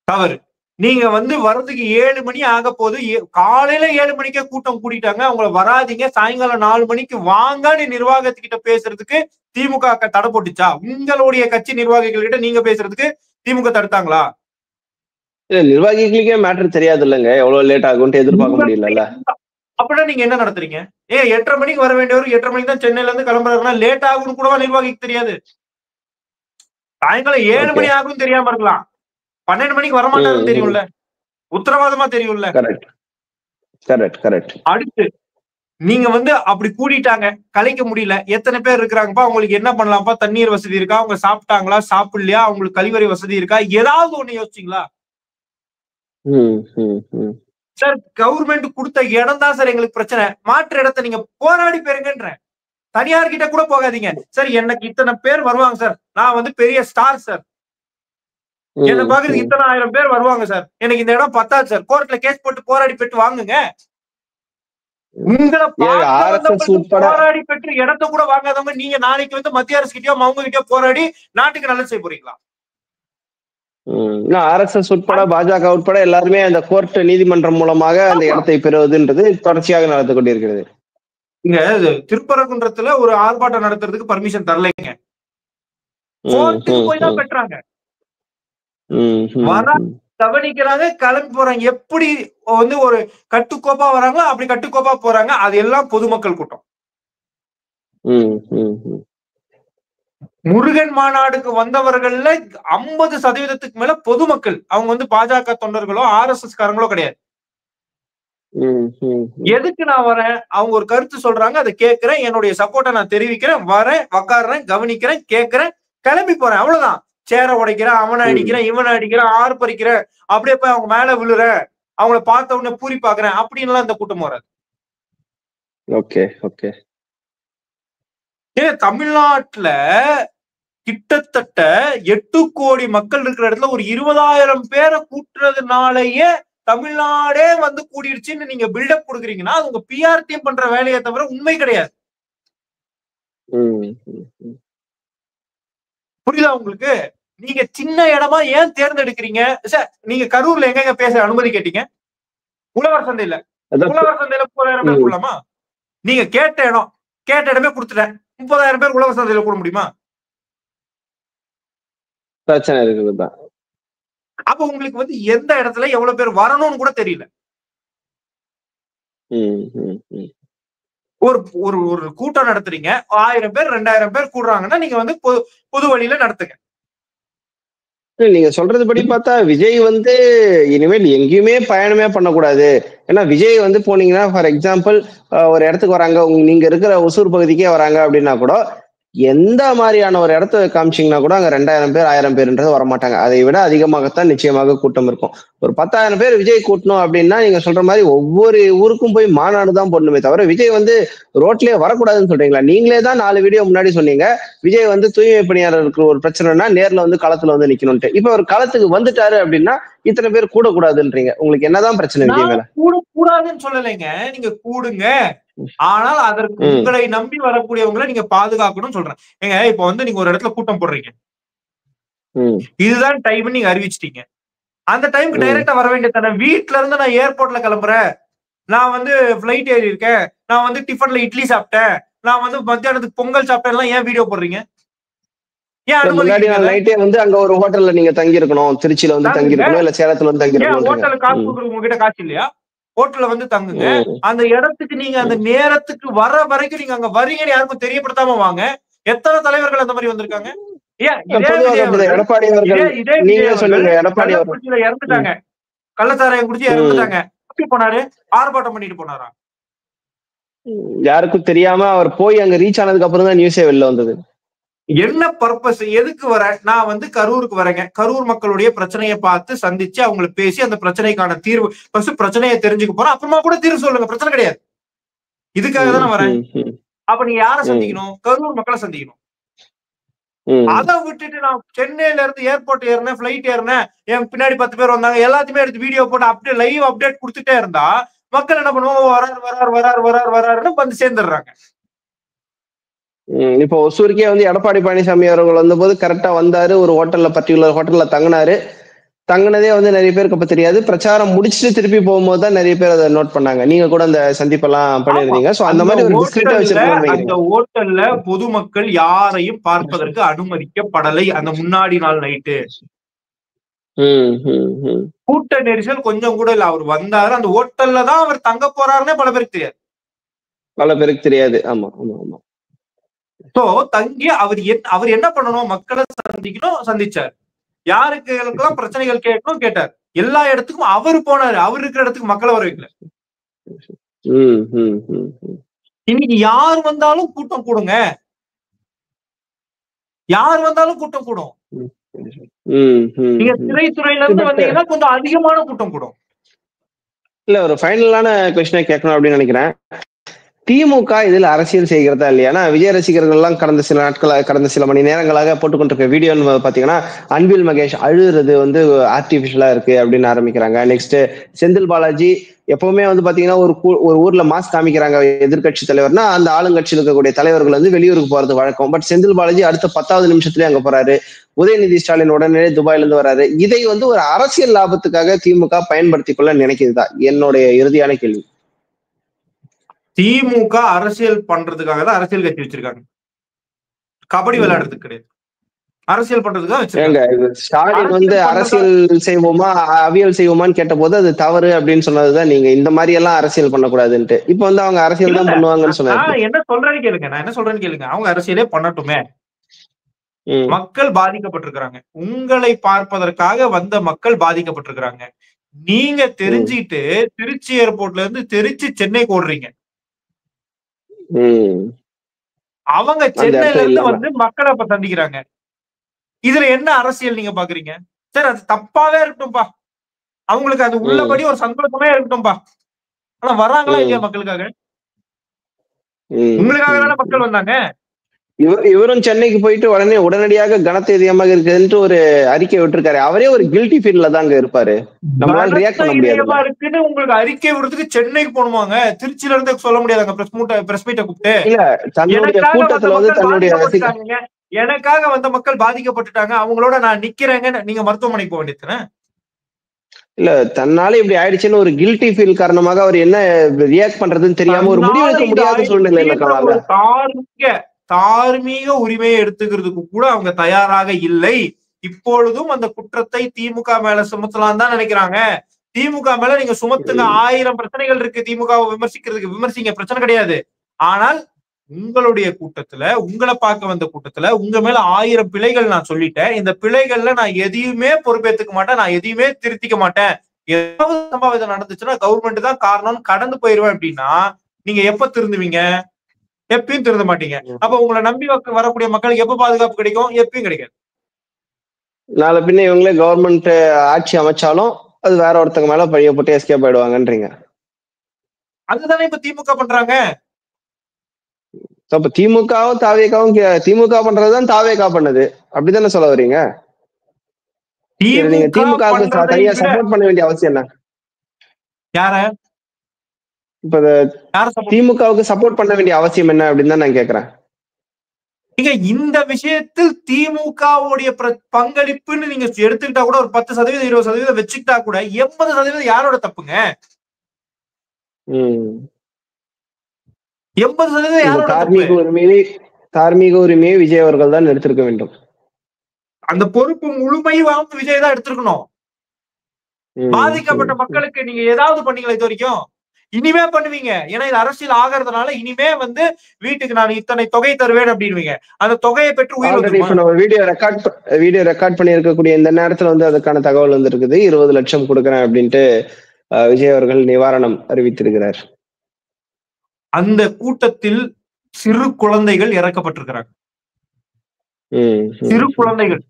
Speaker 3: தவறு. நீங்க வந்து வர்றதுக்கு 7 மணி ஆக போது, காலையில 7 மணிக்கே கூட்டம் கூட்டிட்டாங்க, அவங்கள வராதிங்க, சாயங்காலம் 4 மணிக்கு வாங்கன்னு நிர்வாகத்துக்கிட்ட பேசுறதுக்கு திமுக தடை போட்டுச்சா? உங்களுடைய கட்சி நிர்வாகிகள் கிட்ட நீங்க பேசுறதுக்கு திமுக தடுத்தாங்களா?
Speaker 1: இல்ல, நிர்வாகிகளுக்கே மேட்டர் தெரியாது இல்லங்க, எவ்வளவு லேட் ஆகும்னு எதிர்பார்க்க முடியல.
Speaker 3: அப்படின்னா நீங்க என்ன நடத்துறீங்க? 8:30 மணிக்கு வர வேண்டியவர் 8:30 மணிக்கு தான் சென்னையில இருந்து கிளம்புறாருன்னா லேட் ஆகும்னு கூடவா நிர்வாகிக்கு தெரியாது? சாயங்காலம் 7 மணி ஆகும்னு தெரியாம இருக்கலாம், 12 மணிக்கு வரமாட்டாருன்னு தெரியும்ல, உத்தரவாதமா தெரியும்ல. அடுத்து நீங்க வந்து அப்படி கூடிட்டாங்க, கலைக்க முடியல, எத்தனை பேர் இருக்கிறாங்கப்பா, அவங்களுக்கு என்ன பண்ணலாம்ப்பா, தண்ணீர் வசதி இருக்கா, அவங்க சாப்பிட்டாங்களா சாப்பிடலையா, அவங்களுக்கு கழிவறை வசதி இருக்கா, ஏதாவது ஒண்ணு யோசிச்சீங்களா? சார் கவர்மெண்ட் கொடுத்த இடம் தான் சார் எங்களுக்கு பிரச்சனை, மாற்று இடத்தை நீங்க போராடி பெறுங்கன்ற. தனியார் கிட்ட கூட போகாதீங்க சார், எனக்கு இத்தனை பேர் வருவாங்க சார், நான் வந்து பெரிய ஸ்டார் சார், என்ன பாக்குறதுக்கு இத்தனை 1000 பேர் வருவாங்க சார், எனக்கு இந்த இடம் பத்தாது சார், கோர்ட்ல கேஸ் போட்டு போராடி பெற்று வாங்குங்க. உங்களை போராடி பெற்று இடத்தை கூட வாங்காதவங்க நீங்க நாளைக்கு வந்து மத்திய அரசு கிட்டயோ அவங்க கிட்டயோ போராடி நாட்டுக்கு நல்லது செய்ய போறீங்களா?
Speaker 1: RSS உட்பட பாஜக உட்பட எல்லாருமே அந்த கோர்ட் நீதிமன்றம் மூலமாக அந்த இடத்தை பெறுவதுன்றது தொடர்ச்சியாக நடந்து கொண்டிருக்கிறது.
Speaker 3: இங்க திருப்பரங்குன்றத்துல ஒரு ஆர்ப்பாட்டம் நடத்துறதுக்கு பர்மிஷன் தரலைங்க, கோர்ட்டுக்கு போய் தான் பெற்றாங்க. கவனிக்கிறாங்க, கிளம்பி போறாங்க. எப்படி வந்து ஒரு கட்டுக்கோப்பா வராங்களோ அப்படி கட்டுக்கோப்பா போறாங்க. அது எல்லாம் பொதுமக்கள் கூட்டம். முருகன் மாநாடுக்கு வந்தவர்கள்ல 50% மேல பொதுமக்கள். அவங்க வந்து பாஜக தொண்டர்களோ RSS காரங்களோ கிடையாது. எதுக்கு நான் வரேன், அவங்க ஒரு கருத்து சொல்றாங்க, அதை கேட்கிறேன், என்னுடைய சப்போர்ட்டை நான் தெரிவிக்கிறேன், வரேன், உக்காடுறேன், கவனிக்கிறேன், கேட்கிறேன், கிளம்பி போறேன், அவ்வளவுதான். சேர உடைக்கிறேன், அவனை அடிக்கிறேன், இவனை அடிக்கிறேன், ஆர்ப்பரிக்கிறேன், அப்படியே போய் அவங்க மேல விழுறேன், அவங்கள பார்த்த உடனே பூரி பாக்குறேன் அப்படின்னு இந்த கூட்டம் வராது. தமிழ்நாட்டுல கிட்டத்தட்ட 8 கோடி மக்கள் இருக்கிற இடத்துல ஒரு 20,000 பேரை கூட்டுறதுனாலயே தமிழ்நாடே வந்து கூடிருச்சுன்னு நீங்க பில்டப் கொடுக்குறீங்கன்னா அது உங்க பிஆர் டீம் பண்ற வேலையை தவிர உண்மை கிடையாது. புரியுதா உங்களுக்கு? நீங்க சின்ன இடமா ஏன் தேர்ந்தெடுக்கிறீங்க? சார் நீங்க கரூர்ல எங்க பேச அனுமதி கேட்டீங்க? உழவர் சந்தையில 30,000 பேர் கூடலாமா? நீங்க கேட்ட இடமே கொடுத்துட்டேன், 30,000 பேர் உழவர் சந்தையில கூட முடியுமா?
Speaker 1: பிரச்சனை இருக்குதுதான்.
Speaker 3: அப்ப உங்களுக்கு வந்து எந்த இடத்துல எவ்வளவு பேர் வரணும்னு கூட தெரியல. ஒரு ஒரு கூட்டம் நடத்துறீங்க, 1000 பேர் 2000 பேர் கூடுறாங்கன்னா நீங்க வந்து பொது வழியில நடத்துங்க.
Speaker 1: நீங்க சொல்றது படி பார்த்தா விஜய் வந்து இனிமேல் எங்கேயுமே பயணமே பண்ணக்கூடாது. ஏன்னா விஜய் வந்து போனீங்கன்னா ஃபார் எக்ஸாம்பிள் ஒரு இடத்துக்கு வராங்க, நீங்க இருக்கிற ஒசூர் பகுதிக்கே வராங்க அப்படின்னா கூட எந்த மாதிரியான ஒரு இடத்த காமிச்சிங்கன்னா கூட அங்க 2000 பேர் 1000 பேருன்றது வரமாட்டாங்க. அதை விட அதிகமாகத்தான் நிச்சயமாக கூட்டம் இருக்கும். ஒரு 10,000 பேர் விஜய் கூட்டணும் அப்படின்னா நீங்க சொல்ற மாதிரி ஒவ்வொரு ஊருக்கும் போய் மாநாடு தான் போடணுமே தவிர விஜய் வந்து ரோட்லயே வரக்கூடாதுன்னு சொல்றீங்களா? நீங்களே தான் 4 வீடியோ முன்னாடி சொன்னீங்க விஜய் வந்து தூய்மை பணியாளருக்கு ஒரு பிரச்சனைனா நேர்ல வந்து களத்துல வந்து நிக்கணும்ட்டு. இப்ப ஒரு களத்துக்கு வந்துட்டாரு அப்படின்னா இத்தனை பேர் கூடக்கூடாதுன்றீங்க. உங்களுக்கு என்னதான் பிரச்சனை விஜய் மேல?
Speaker 3: கூடாதுன்னு சொல்லலைங்க, நீங்க கூடுங்க, ஆனால் அதற்கு உங்களை நம்பி வரக்கூடியவங்களை நீங்க பாதுகாக்கணும்னு சொல்றேன். ஏங்க இப்ப வந்து நீங்க ஒரு இடத்துல கூட்டம் போடுறீங்க, இதுதான் டைம் நீங்க அறிவிச்சிட்டீங்க, அந்த டைமுக்கு டைரக்டா வர வேண்டிய தானே. வீட்டுல இருந்து நான் ஏர்போர்ட்ல கிளம்புறேன், நான் வந்து பிளைட் ஏறி இருக்கேன், நான் வந்து டிஃபன்ல இட்லி சாப்பிட்டேன், நான் வந்து மத்தியானத்துக்கு பொங்கல் சாப்பிட்டேன், ஏன் வீடியோ போடுறீங்க?
Speaker 1: முன்னாடி நாள் நைட்டே வந்து அங்க ஒரு ஹோட்டல்ல நீங்க தங்கி இருக்கணும், திருச்சியில வந்து தங்கி இருக்கணும், இல்ல சேலத்துல வந்து தங்கி இருக்கணும்.
Speaker 3: ஹோட்டலுக்கு காசு கொடுக்குறது உங்ககிட்ட காசு இல்லையா? ஹோட்டல்ல வந்து தங்குங்க. அந்த இடத்துக்கு நீங்க அந்த நேரத்துக்கு வர வரைக்கும் நீங்க அங்க வரீங்கன்னு யாருக்கும் தெரியப்படுத்தாம வாங்க. எத்தனை தலைவர்கள் அந்த மாதிரி வந்திருக்காங்க? ஏன் இதே விஜய் அவர்கள்
Speaker 1: எடப்பாடி அவர்கள்
Speaker 3: இதே விஜய்
Speaker 1: நீங்களே
Speaker 3: அவர்கள்
Speaker 1: சொல்லுங்க, எடப்பாடி அவர்கள்
Speaker 3: கள்ளக்குறிச்சியில இறந்துட்டாங்க. கள்ளச்சாராயம் குடிச்சு இறந்துட்டாங்க. எப்படி போனாரு? ஆர்ப்பாட்டம் பண்ணிட்டு போனாரா?
Speaker 1: யாருக்கும் தெரியாம அவர் போய் அங்க ரீச் ஆனதுக்கு அப்புறம் தான் நியூஸே வெளில வந்தது.
Speaker 3: என்ன பர்பஸ்? எதுக்கு வர? நான் வந்து கரூருக்கு வரேங்க. கரூர் மக்களுடைய பிரச்சனையை பார்த்து சந்திச்சு அவங்களை பேசி அந்த பிரச்சனைக்கான தீர்வு ஃபர்ஸ்ட் பிரச்சனையை தெரிஞ்சுக்க போறோம். அப்புறமா கூட தீர்வு சொல்லுங்க, பிரச்சனை கிடையாது. இதுக்காக தான் நான் வரேன். அப்ப நீங்க யாரை சந்திக்கணும்? கரூர் மக்களை சந்திக்கணும். அதை விட்டுட்டு நான் சென்னையில இருந்து ஏர்போர்ட் ஏறினேன், பிளைட் ஏறினேன், என் பின்னாடி 10 பேர் வந்தாங்க, எல்லாத்தையுமே எடுத்து வீடியோ போட்டு அப்படியே லைவ் அப்டேட் கொடுத்துட்டே இருந்தா மக்கள் என்ன பண்ணுவாங்க? வராருன்னு வந்து சேர்ந்துடுறாங்க.
Speaker 1: இப்போ ஒசூருக்கே வந்து எடப்பாடி பழனிசாமி அவர்கள் வந்தபோது கரெக்டா வந்தாரு, ஒரு பர்டிகுலர் ஹோட்டல்ல தங்கினாரு. தங்கினதே வந்து நிறைய பேருக்கு அப்ப தெரியாது. பிரச்சாரம் முடிச்சுட்டு திருப்பி போகும்போது தான் நிறைய பேர் அதை நோட் பண்ணாங்க. நீங்க கூட அந்த சந்திப்பெல்லாம் பண்ணிருந்தீங்க. சோ அந்த மாதிரி ஒரு டிஸ்கிரிட்டா வச்சிருக்கோம்.
Speaker 3: அந்த ஹோட்டல்ல பொதுமக்கள் யாரையும் பார்ப்பதற்கு அனுமதிக்கப்படலை. அந்த முன்னாடி நாள் நைட்டு கூட்ட நெரிசல் கொஞ்சம் கூட இல்ல. அவர் வந்தாரு, அந்த ஹோட்டல்ல தான் அவர் தங்க போறாருன்னே பல பேருக்கு தெரியாது. ஆமா ஆமா ஆமா. சோ தங்கி அவர் என்ன பண்ணணும்? மக்களை சந்திச்சார். யாருக்கெல்லாம் பிரச்சனைகள் கேட்கணும் கேட்டார். எல்லா இடத்துக்கும் அவர் போனாரு. அவர் இருக்கிற இடத்துக்கு மக்களை வர வைக்கல. இன்னைக்கு யார் வந்தாலும் கூட்டம் கூடுங்க. யார் வந்தாலும் கூட்டம் கூடும். நீங்க திரைத்துறையில இருந்து வந்தீங்கன்னா கொஞ்சம் அதிகமான கூட்டம் கூடும்.
Speaker 1: இல்ல, ஒரு ஃபைனலான கொஸ்டினை கேட்கணும் அப்படின்னு நினைக்கிறேன். திமுக இதுல அரசியல் செய்கிறதா இல்லையா? விஜய் ரசிகர்கள் எல்லாம் கடந்த சில மணி நேரங்களாக போட்டுக்கொண்டிருக்க வீடியோன்னு பாத்தீங்கன்னா, அன்பில் மகேஷ் அழுகிறது வந்து ஆர்டிபிஷியலா இருக்கு அப்படின்னு ஆரம்பிக்கிறாங்க. நெக்ஸ்ட் செந்தில் பாலாஜி எப்பவுமே வந்து பாத்தீங்கன்னா ஒரு ஊர்ல மாஸ் காமிக்கிறாங்க எதிர்கட்சி தலைவர்னா, அந்த ஆளுங்கட்சியில் இருக்கக்கூடிய தலைவர்கள் வந்து வெளியூருக்கு போறது வழக்கம். பட் செந்தில் பாலாஜி அடுத்த 10வது நிமிஷத்துலயே அங்க போறாரு. உதயநிதி ஸ்டாலின் உடனே துபாயில இருந்து வராரு. இதை வந்து ஒரு அரசியல் லாபத்துக்காக திமுக பயன்படுத்திக் கொள்ள நினைக்கிறதா? என்னுடைய இறுதியான கேள்வி.
Speaker 3: திமுக அரசியல் பண்றதுக்காக தான் அரசியல் கட்சி வச்சிருக்காங்க. கபடி விளையாடுறதுக்கு கிடையாது, அரசியல் பண்றதுக்காக வச்சிருக்காங்க.
Speaker 1: ஸ்டாலின் வந்து அரசியல் செய்வோமா அவியல் செய்வோமான்னு கேட்ட போது அது தவறு அப்படின்னு சொன்னதுதான் நீங்க இந்த மாதிரி எல்லாம் அரசியல் பண்ணக்கூடாதுன்ட்டு. இப்ப வந்து அவங்க அரசியல் தான் பண்ணுவாங்கன்னு சொன்னாங்க.
Speaker 3: நான் என்ன சொல்றேன்னு கேளுங்க. அவங்க அரசியலே பண்ணட்டுமே. மக்கள் பாதிக்கப்பட்டிருக்கிறாங்க. உங்களை பார்ப்பதற்காக வந்த மக்கள் பாதிக்கப்பட்டிருக்கிறாங்க. நீங்க தெரிஞ்சுட்டு திருச்சி ஏர்போர்ட்ல இருந்து திருச்சி சென்னைக்கு ஓடுறீங்க. அவங்க சென்னையில இருந்து வந்து மக்களை அப்ப சந்திக்கிறாங்க. இதுல என்ன அரசியல் நீங்க பாக்குறீங்க? சார் அது தப்பாவே இருக்கட்டும்பா, அவங்களுக்கு அது உள்ளபடி ஒரு சந்தோஷமே இருக்கட்டும்பா. ஆனா வராங்களா இல்லையா மக்களுக்காக? உங்களுக்காக தானே மக்கள் வந்தாங்க.
Speaker 1: இவரும் சென்னைக்கு போயிட்டு உடனடியாக கனத்தேதியமாக இருக்குதுன்ட்டு ஒரு அறிக்கை விட்டுருக்காரு. அவரே ஒரு கில்ட்டி ஃபீல்ட்ல தாங்க இருப்பாரு. நம்மளால ரியாக்ட் பண்ண முடியாது.
Speaker 3: இருக்குன்னு உங்களுக்கு அறிக்கை விடுறதுக்கு சென்னைக்கு போகணுமாங்க? திருச்சியில இருந்து சொல்ல முடியாதாங்க பிரஸ் மீட்டை கூப்பிட்டு?
Speaker 1: இல்ல, தன்னுடைய கூட்டத்துல வந்து தன்னுடைய
Speaker 3: எனக்காக வந்த மக்கள் பாதிக்கப்பட்டுட்டாங்க, அவங்களோட நான் நிக்கிறேங்க, நீங்க மருத்துவமனைக்கு போக வேண்டியதுதானே?
Speaker 1: இல்ல, தன்னால இப்படி ஆயிடுச்சுன்னு ஒரு கில்ட்டி ஃபீல் காரணமாக அவர் என்ன ரியாக்ட் பண்றதுன்னு தெரியாம ஒரு முடிவெடுக்க முடியாத சூழ்நிலை.
Speaker 3: தார்மீக உரிமையை எடுத்துக்கிறதுக்கு கூட அவங்க தயாராக இல்லை. இப்பொழுதும் அந்த குற்றத்தை திமுக மேல சுமத்தலாம் தான் நினைக்கிறாங்க. திமுக மேல நீங்க சுமத்துங்க, 1000 பிரச்சனைகள் இருக்கு. திமுகவை விமர்சிங்க, பிரச்சனை கிடையாது. ஆனால் உங்களுடைய கூட்டத்துல, உங்களை பார்க்க வந்த கூட்டத்துல உங்க மேல 1000 பிழைகள் நான் சொல்லிட்டேன். இந்த பிழைகள்ல நான் எதையுமே பொறுப்பேற்றுக்க மாட்டேன், நான் எதையுமே திருத்திக்க மாட்டேன். ஏதாவது சம்பவம் நடந்துச்சுன்னா கவர்மெண்ட் தான் காரணம்னு கடந்து போயிருவேன் அப்படின்னா நீங்க எப்ப திருந்துவீங்க? எப்பயும் திருந்த மாட்டீங்க. அப்ப உங்களை நம்பி வரக்கூடிய மக்களுக்கு எப்ப பாதுகாப்பு கிடைக்கும்? எப்பயும் கிடைக்காது.
Speaker 1: நாளை பின்ன இவங்களே கவர்மெண்ட் ஆட்சி அமைச்சாலும் அது வேற ஒருத்தங்க மேல பழிய போட்டு எஸ்கேப் ஆயிடுவாங்கன்றீங்க.
Speaker 3: அதுதானே இப்ப திமுக பண்றாங்க.
Speaker 1: அப்ப திமுகவும் தாவேகாவும் திமுக பண்றதுதான் தாவேகா பண்ணது, அப்படித்தானே சொல்ல வரீங்க? நீங்க திமுக தனியா சப்போர்ட் பண்ண வேண்டிய அவசியம் என்ன?
Speaker 3: யார?
Speaker 1: இப்ப திமுகவுக்கு சப்போர்ட் பண்ண வேண்டிய அவசியம் என்ன அப்படின்னு தான் நான் கேக்குறேன்.
Speaker 3: நீங்க இந்த விஷயத்தில் திமுகவுடைய பங்களிப்புன்னு நீங்க எடுத்துக்கிட்டா கூட ஒரு 10% 20% வச்சுக்கிட்டா கூட 80% யாரோட தப்புங்க? 80% யாரோட தப்பு?
Speaker 1: தார்மீக உரிமையை விஜய் அவர்கள் தான் எடுத்திருக்க வேண்டும்.
Speaker 3: அந்த பொறுப்பு முழுமையும் விஜய் தான் எடுத்திருக்கணும். பாதிக்கப்பட்ட மக்களுக்கு நீங்க ஏதாவது பண்ணீங்களா இது வரைக்கும்? இனிமே பண்ணுவீங்க. ஏன்னா இது அரசியல் ஆகிறதுனால இனிமே வந்து வீட்டுக்கு நான் இத்தனை தொகை தருவேன் அப்படின்வீங்க. அந்த தொகையை பெற்று உயிர்
Speaker 1: ஆல்ரெடி இப்ப நம்ம வீடியோ ரெக்கார்ட் பண்ணி இருக்கக்கூடிய இந்த நேரத்துல வந்து அதுக்கான தகவல் வந்திருக்குது. 20 லட்சம் கொடுக்குறேன் அப்படின்ட்டு விஜய் அவர்கள் நிவாரணம் அறிவித்திருக்கிறார்.
Speaker 3: அந்த கூட்டத்தில் சிறு குழந்தைகள் இறக்கப்பட்டிருக்கிறாங்க. சிறு குழந்தைகள்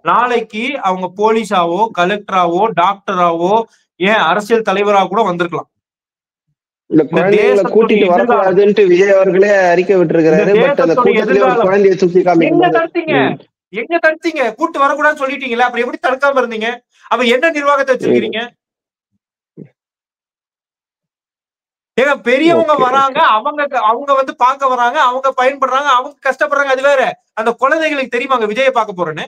Speaker 3: நாளைக்கு அவங்க போலீஸாவோ, கலெக்டராவோ, டாக்டராவோ, ஏன் அரசியல் தலைவராக கூட வந்திருக்கலாம்.
Speaker 1: இந்த குழந்தைகளை கூட்டிட்டு வரக்கூடாதுன்ட்டு விஜய் அவர்களே அறிக்கை விட்டுருக்கிறாரு. பட் அந்த கூட்டத்திலே ஒரு குழந்தையை சுத்தி காமிக்கும்.
Speaker 3: எங்க தடுத்தீங்க? கூட்டு வரக்கூடாதுன்னு சொல்லிட்டீங்களா? அப்புறம் எப்படி தடுக்காம இருந்தீங்க? அப்ப என்ன நிர்வாகத்தை வச்சிருக்கீங்க? ஏங்க பெரியவங்க வராங்க, அவங்க வந்து பார்க்க வராங்க, அவங்க பயன்படுறாங்க, அவங்க கஷ்டப்படுறாங்க, அது வேற. அந்த குழந்தைகளுக்கு தெரியுமாங்க விஜயை பார்க்க போறேன்னு?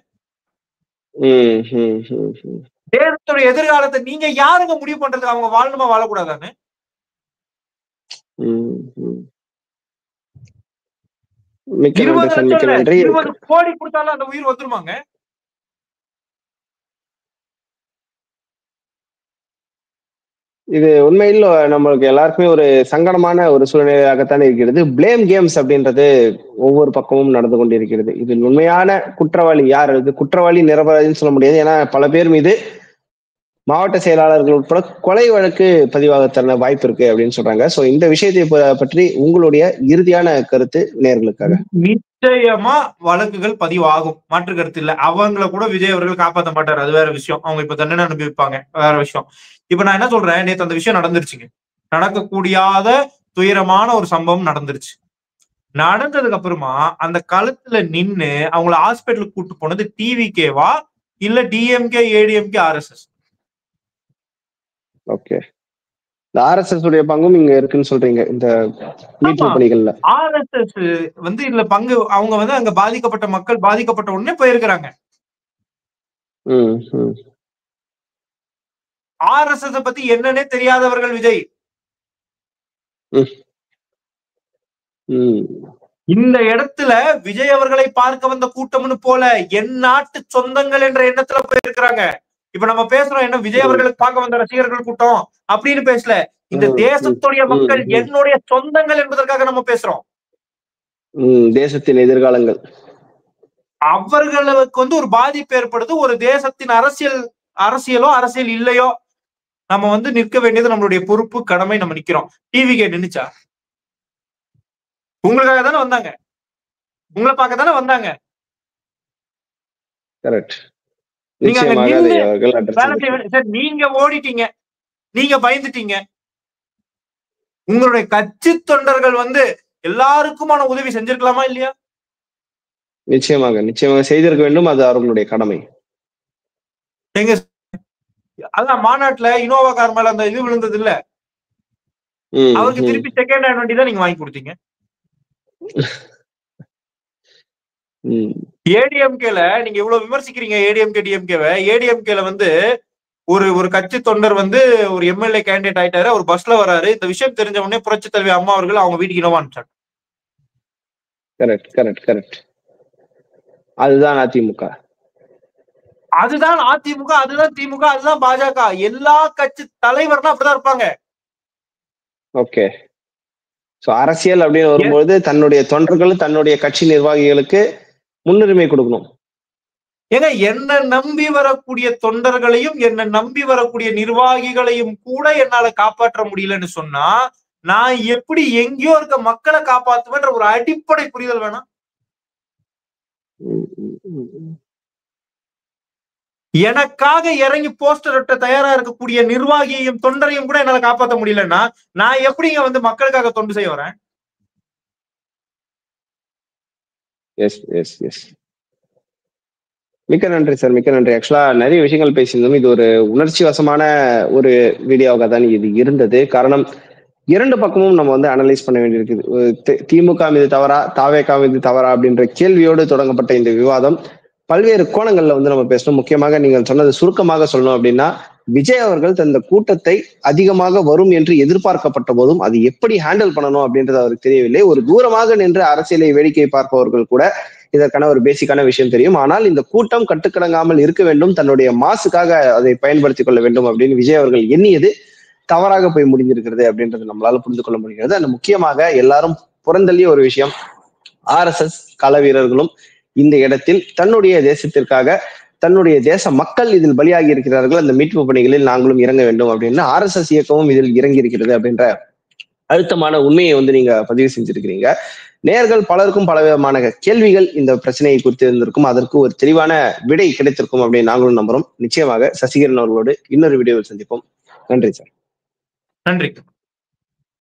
Speaker 3: தேசத்துடைய எதிர்காலத்தை நீங்க யாருங்க முடிவு பண்றது? அவங்க வாழணுமா வாழக்கூடாதான்னு? 20 கோடி கொடுத்தாலும் அந்த உயிர் வந்துருமாங்க?
Speaker 1: இது உண்மையில் நம்மளுக்கு எல்லாருக்குமே ஒரு சங்கடமான ஒரு சூழ்நிலையாகத்தான் இருக்கிறது. பிளேம் கேம்ஸ் அப்படின்றது ஒவ்வொரு பக்கமும் நடந்து கொண்டிருக்கிறது. இதில் உண்மையான குற்றவாளி யார்? இது குற்றவாளி நிரபராதின்னு சொல்ல முடியாது. ஏன்னா பல பேர் மீது மாவட்ட செயலாளர்கள் உட்பட கொலை வழக்கு பதிவாக தர வாய்ப்பு இருக்கு அப்படின்னு சொல்றாங்க. சோ இந்த விஷயத்தை பற்றி உங்களுடைய இறுதியான கருத்து நேயர்களுக்காக.
Speaker 3: நிச்சயமா வழக்குகள் பதிவாகும், மாற்று கருத்து இல்ல. அவங்கள கூட விஜய் அவர்கள் காப்பாற்ற மாட்டாரு, அது வேற விஷயம். அவங்க இப்ப தண்டனை அனுபவிப்பாங்க, வேற விஷயம். இப்ப நான் என்ன சொல்றேன், நேத்து அந்த விஷயம் நடந்துருச்சுங்க. நடக்கக்கூடியாத துயரமான ஒரு சம்பவம் நடந்துருச்சு. நடந்ததுக்கு அப்புறமா அந்த களத்துல நின்னு அவங்கள ஹாஸ்பிட்டலுக்கு கூட்டு போனது டிவிகேவா இல்ல டிஎம்கே, ஏடிஎம்கே, ஆர்எஸ்எஸ்?
Speaker 1: ஓகே, இந்த ஆர்எஸ்எஸ் உடைய பங்கும் இங்க இருக்குன்னு சொல்றீங்க இந்த மீட்பு பணிகள்ல.
Speaker 3: ஆர்எஸ்எஸ் வந்து இதுல பங்கு, அவங்க வந்து அங்க பாதிக்கப்பட்ட மக்கள் பாதிக்கப்பட்ட உடனே போயிருக்கிறாங்க. ஆர்எஸ்எஸ் பத்தி என்னன்னே தெரியாதவர்கள் விஜய். இந்த இடத்துல விஜய் அவர்களை பார்க்க வந்த கூட்டம்னு போல என் நாட்டு சொந்தங்கள் என்ற எண்ணத்துல போயிருக்கிறாங்க. இப்ப நம்ம பேசுறோம் என்ன, விஜய் அவர்களுக்கு பார்க்க வந்த ரசிகர்கள் கூட்டம் அப்படின்னு பேசல. இந்த தேசத்துடைய மக்கள் என்னுடைய சொந்தங்கள் என்பதற்காக நம்ம பேசுறோம்.
Speaker 1: தேசத்தின் எதிர்காலங்கள்.
Speaker 3: அவர்களுக்கு வந்து ஒரு பாதிப்பு ஏற்படுது. ஒரு தேசத்தின் அரசியலோ அரசியல் இல்லையோ நம்ம வந்து நிற்க வேண்டியது நம்மளுடைய பொறுப்பு, கடமை. நம்ம நிக்கிறோம். டிவிகே நின்னுச்சா? உங்களுக்காக தானே வந்தாங்க, உங்களை பார்க்க தானே வந்தாங்க. நீங்க ஓடிட்டீங்க, நீங்க பயந்துட்டீங்க. உங்களுடைய கட்சி தொண்டர்கள் வந்து எல்லாருக்குமான உதவி செஞ்சிருக்கலாமா இல்லையா?
Speaker 1: நிச்சயமாக செய்திருக்க வேண்டும். அது அவர்களுடைய கடமை.
Speaker 3: எங்க அதான் மாநாட்டுல இனோவா கார் மேல அந்த இது விழுந்தது இல்ல, அவருக்கு திருப்பி செகண்ட் ஹேண்ட் வண்டி தான் நீங்க வாங்கி கொடுத்தீங்க. ஏடிஎம்கேல நீங்க இவ்வளவு விமர்சிக்கிறீங்க ஏடிஎம்கே டிஎம்கேவை. ஏடிஎம்கேல வந்து ஒரு கட்சி தொண்டர் வந்து ஒரு எம்எல்ஏ கேண்டிடேட் ஆயிட்டாரு, அவர் பஸ்ல வராரு. இந்த விஷயம் தெரிஞ்ச உடனே புரட்சி தலைவி அம்மா அவர்கள் அவங்க வீட்டுக்கு இனோவா அனுப்பிச்சாங்க.
Speaker 1: கரெக்ட். அதுதான் அதிமுக,
Speaker 3: அதுதான் திமுக, அதுதான் பாஜக. எல்லா கட்சி தலைவர்னா அப்படிதான் இருப்பாங்க.
Speaker 1: ஓகே, சோ அரசியல் அப்படின்னு வரும்போது தன்னுடைய தொண்டர்கள், தன்னுடைய கட்சி நிர்வாகிகளுக்கு முன்னுரிமை கொடுக்கணும்.
Speaker 3: ஏங்க என்ன நம்பி வரக்கூடிய தொண்டர்களையும் என்ன நம்பி வரக்கூடிய நிர்வாகிகளையும் கூட என்னால காப்பாற்ற முடியலன்னு சொன்னா நான் எப்படி எங்கேயோ இருக்க மக்களை காப்பாத்துவேன்ற ஒரு அடிப்படை புரிதல் வேணாம். எனக்காக இறங்கி போஸ்டர் ஒட்ட தயாரா இருக்கக்கூடிய நிர்வாகியையும் தொண்டரையும் கூட என்னால காப்பாற்ற முடியலன்னா நான் எப்படிங்க வந்து மக்களுக்காக தொண்டு செய்ய வரேன்?
Speaker 1: மிக்க நன்றி சார், மிக்க நன்றி. ஆக்சுவலா நிறைய விஷயங்கள் பேசியிருந்தோம். இது ஒரு உணர்ச்சி வசமான ஒரு வீடியோவாக தான் இது இருந்தது. காரணம், இரண்டு பக்கமும் நம்ம வந்து அனலைஸ் பண்ண வேண்டியிருக்குது. திமுக மீது தவறா, தாவேகா மீது தவறா அப்படின்ற கேள்வியோடு தொடங்கப்பட்ட இந்த விவாதம் பல்வேறு கோணங்கள்ல வந்து நம்ம பேசணும். முக்கியமாக நீங்கள் சொன்னது சுருக்கமாக சொல்லணும் அப்படின்னா, விஜய் அவர்கள் தந்த கூட்டத்தை அதிகமாக வரும் என்று எதிர்பார்க்கப்பட்ட போதும் அது எப்படி ஹேண்டில் பண்ணணும் அப்படின்றது அவருக்கு தெரியவில்லை. ஒரு தூரமாக நின்று அரசியலை வேடிக்கை பார்ப்பவர்கள் கூட இதற்கான ஒரு பேசிக்கான விஷயம் தெரியும். ஆனால் இந்த கூட்டம் கட்டுக்கடங்காமல் இருக்க வேண்டும், தன்னுடைய மாசுக்காக அதை பயன்படுத்திக் கொள்ள வேண்டும் அப்படின்னு விஜய் அவர்கள் எண்ணியது தவறாக போய் முடிஞ்சிருக்கிறது அப்படின்றது நம்மளால புரிந்து கொள்ள முடிகிறது. அந்த முக்கியமாக எல்லாரும் புறந்தள்ளிய ஒரு விஷயம், RSS கள வீரர்களும் இந்த இடத்தில் தன்னுடைய தேசத்திற்காக, தன்னுடைய தேச மக்கள் இதில் பலியாகி இருக்கிறார்கள், அந்த மீட்பு பணிகளில் நாங்களும் இறங்க வேண்டும் அப்படின்னு RSS இயக்கமும் இதில் இறங்கி இருக்கிறது அப்படின்ற அழுத்தமான உண்மையை வந்து நீங்க பதிவு செஞ்சிருக்கிறீங்க. நேயர்கள் பலருக்கும் பல விதமான கேள்விகள் இந்த பிரச்சனையை குறித்து இருந்திருக்கும், அதற்கு ஒரு தெளிவான விடை கிடைத்திருக்கும் அப்படின்னு நாங்களும் நம்புறோம். நிச்சயமாக சசிகரன் அவர்களோடு இன்னொரு வீடியோவில் சந்திப்போம். நன்றி சார்.
Speaker 3: நன்றி.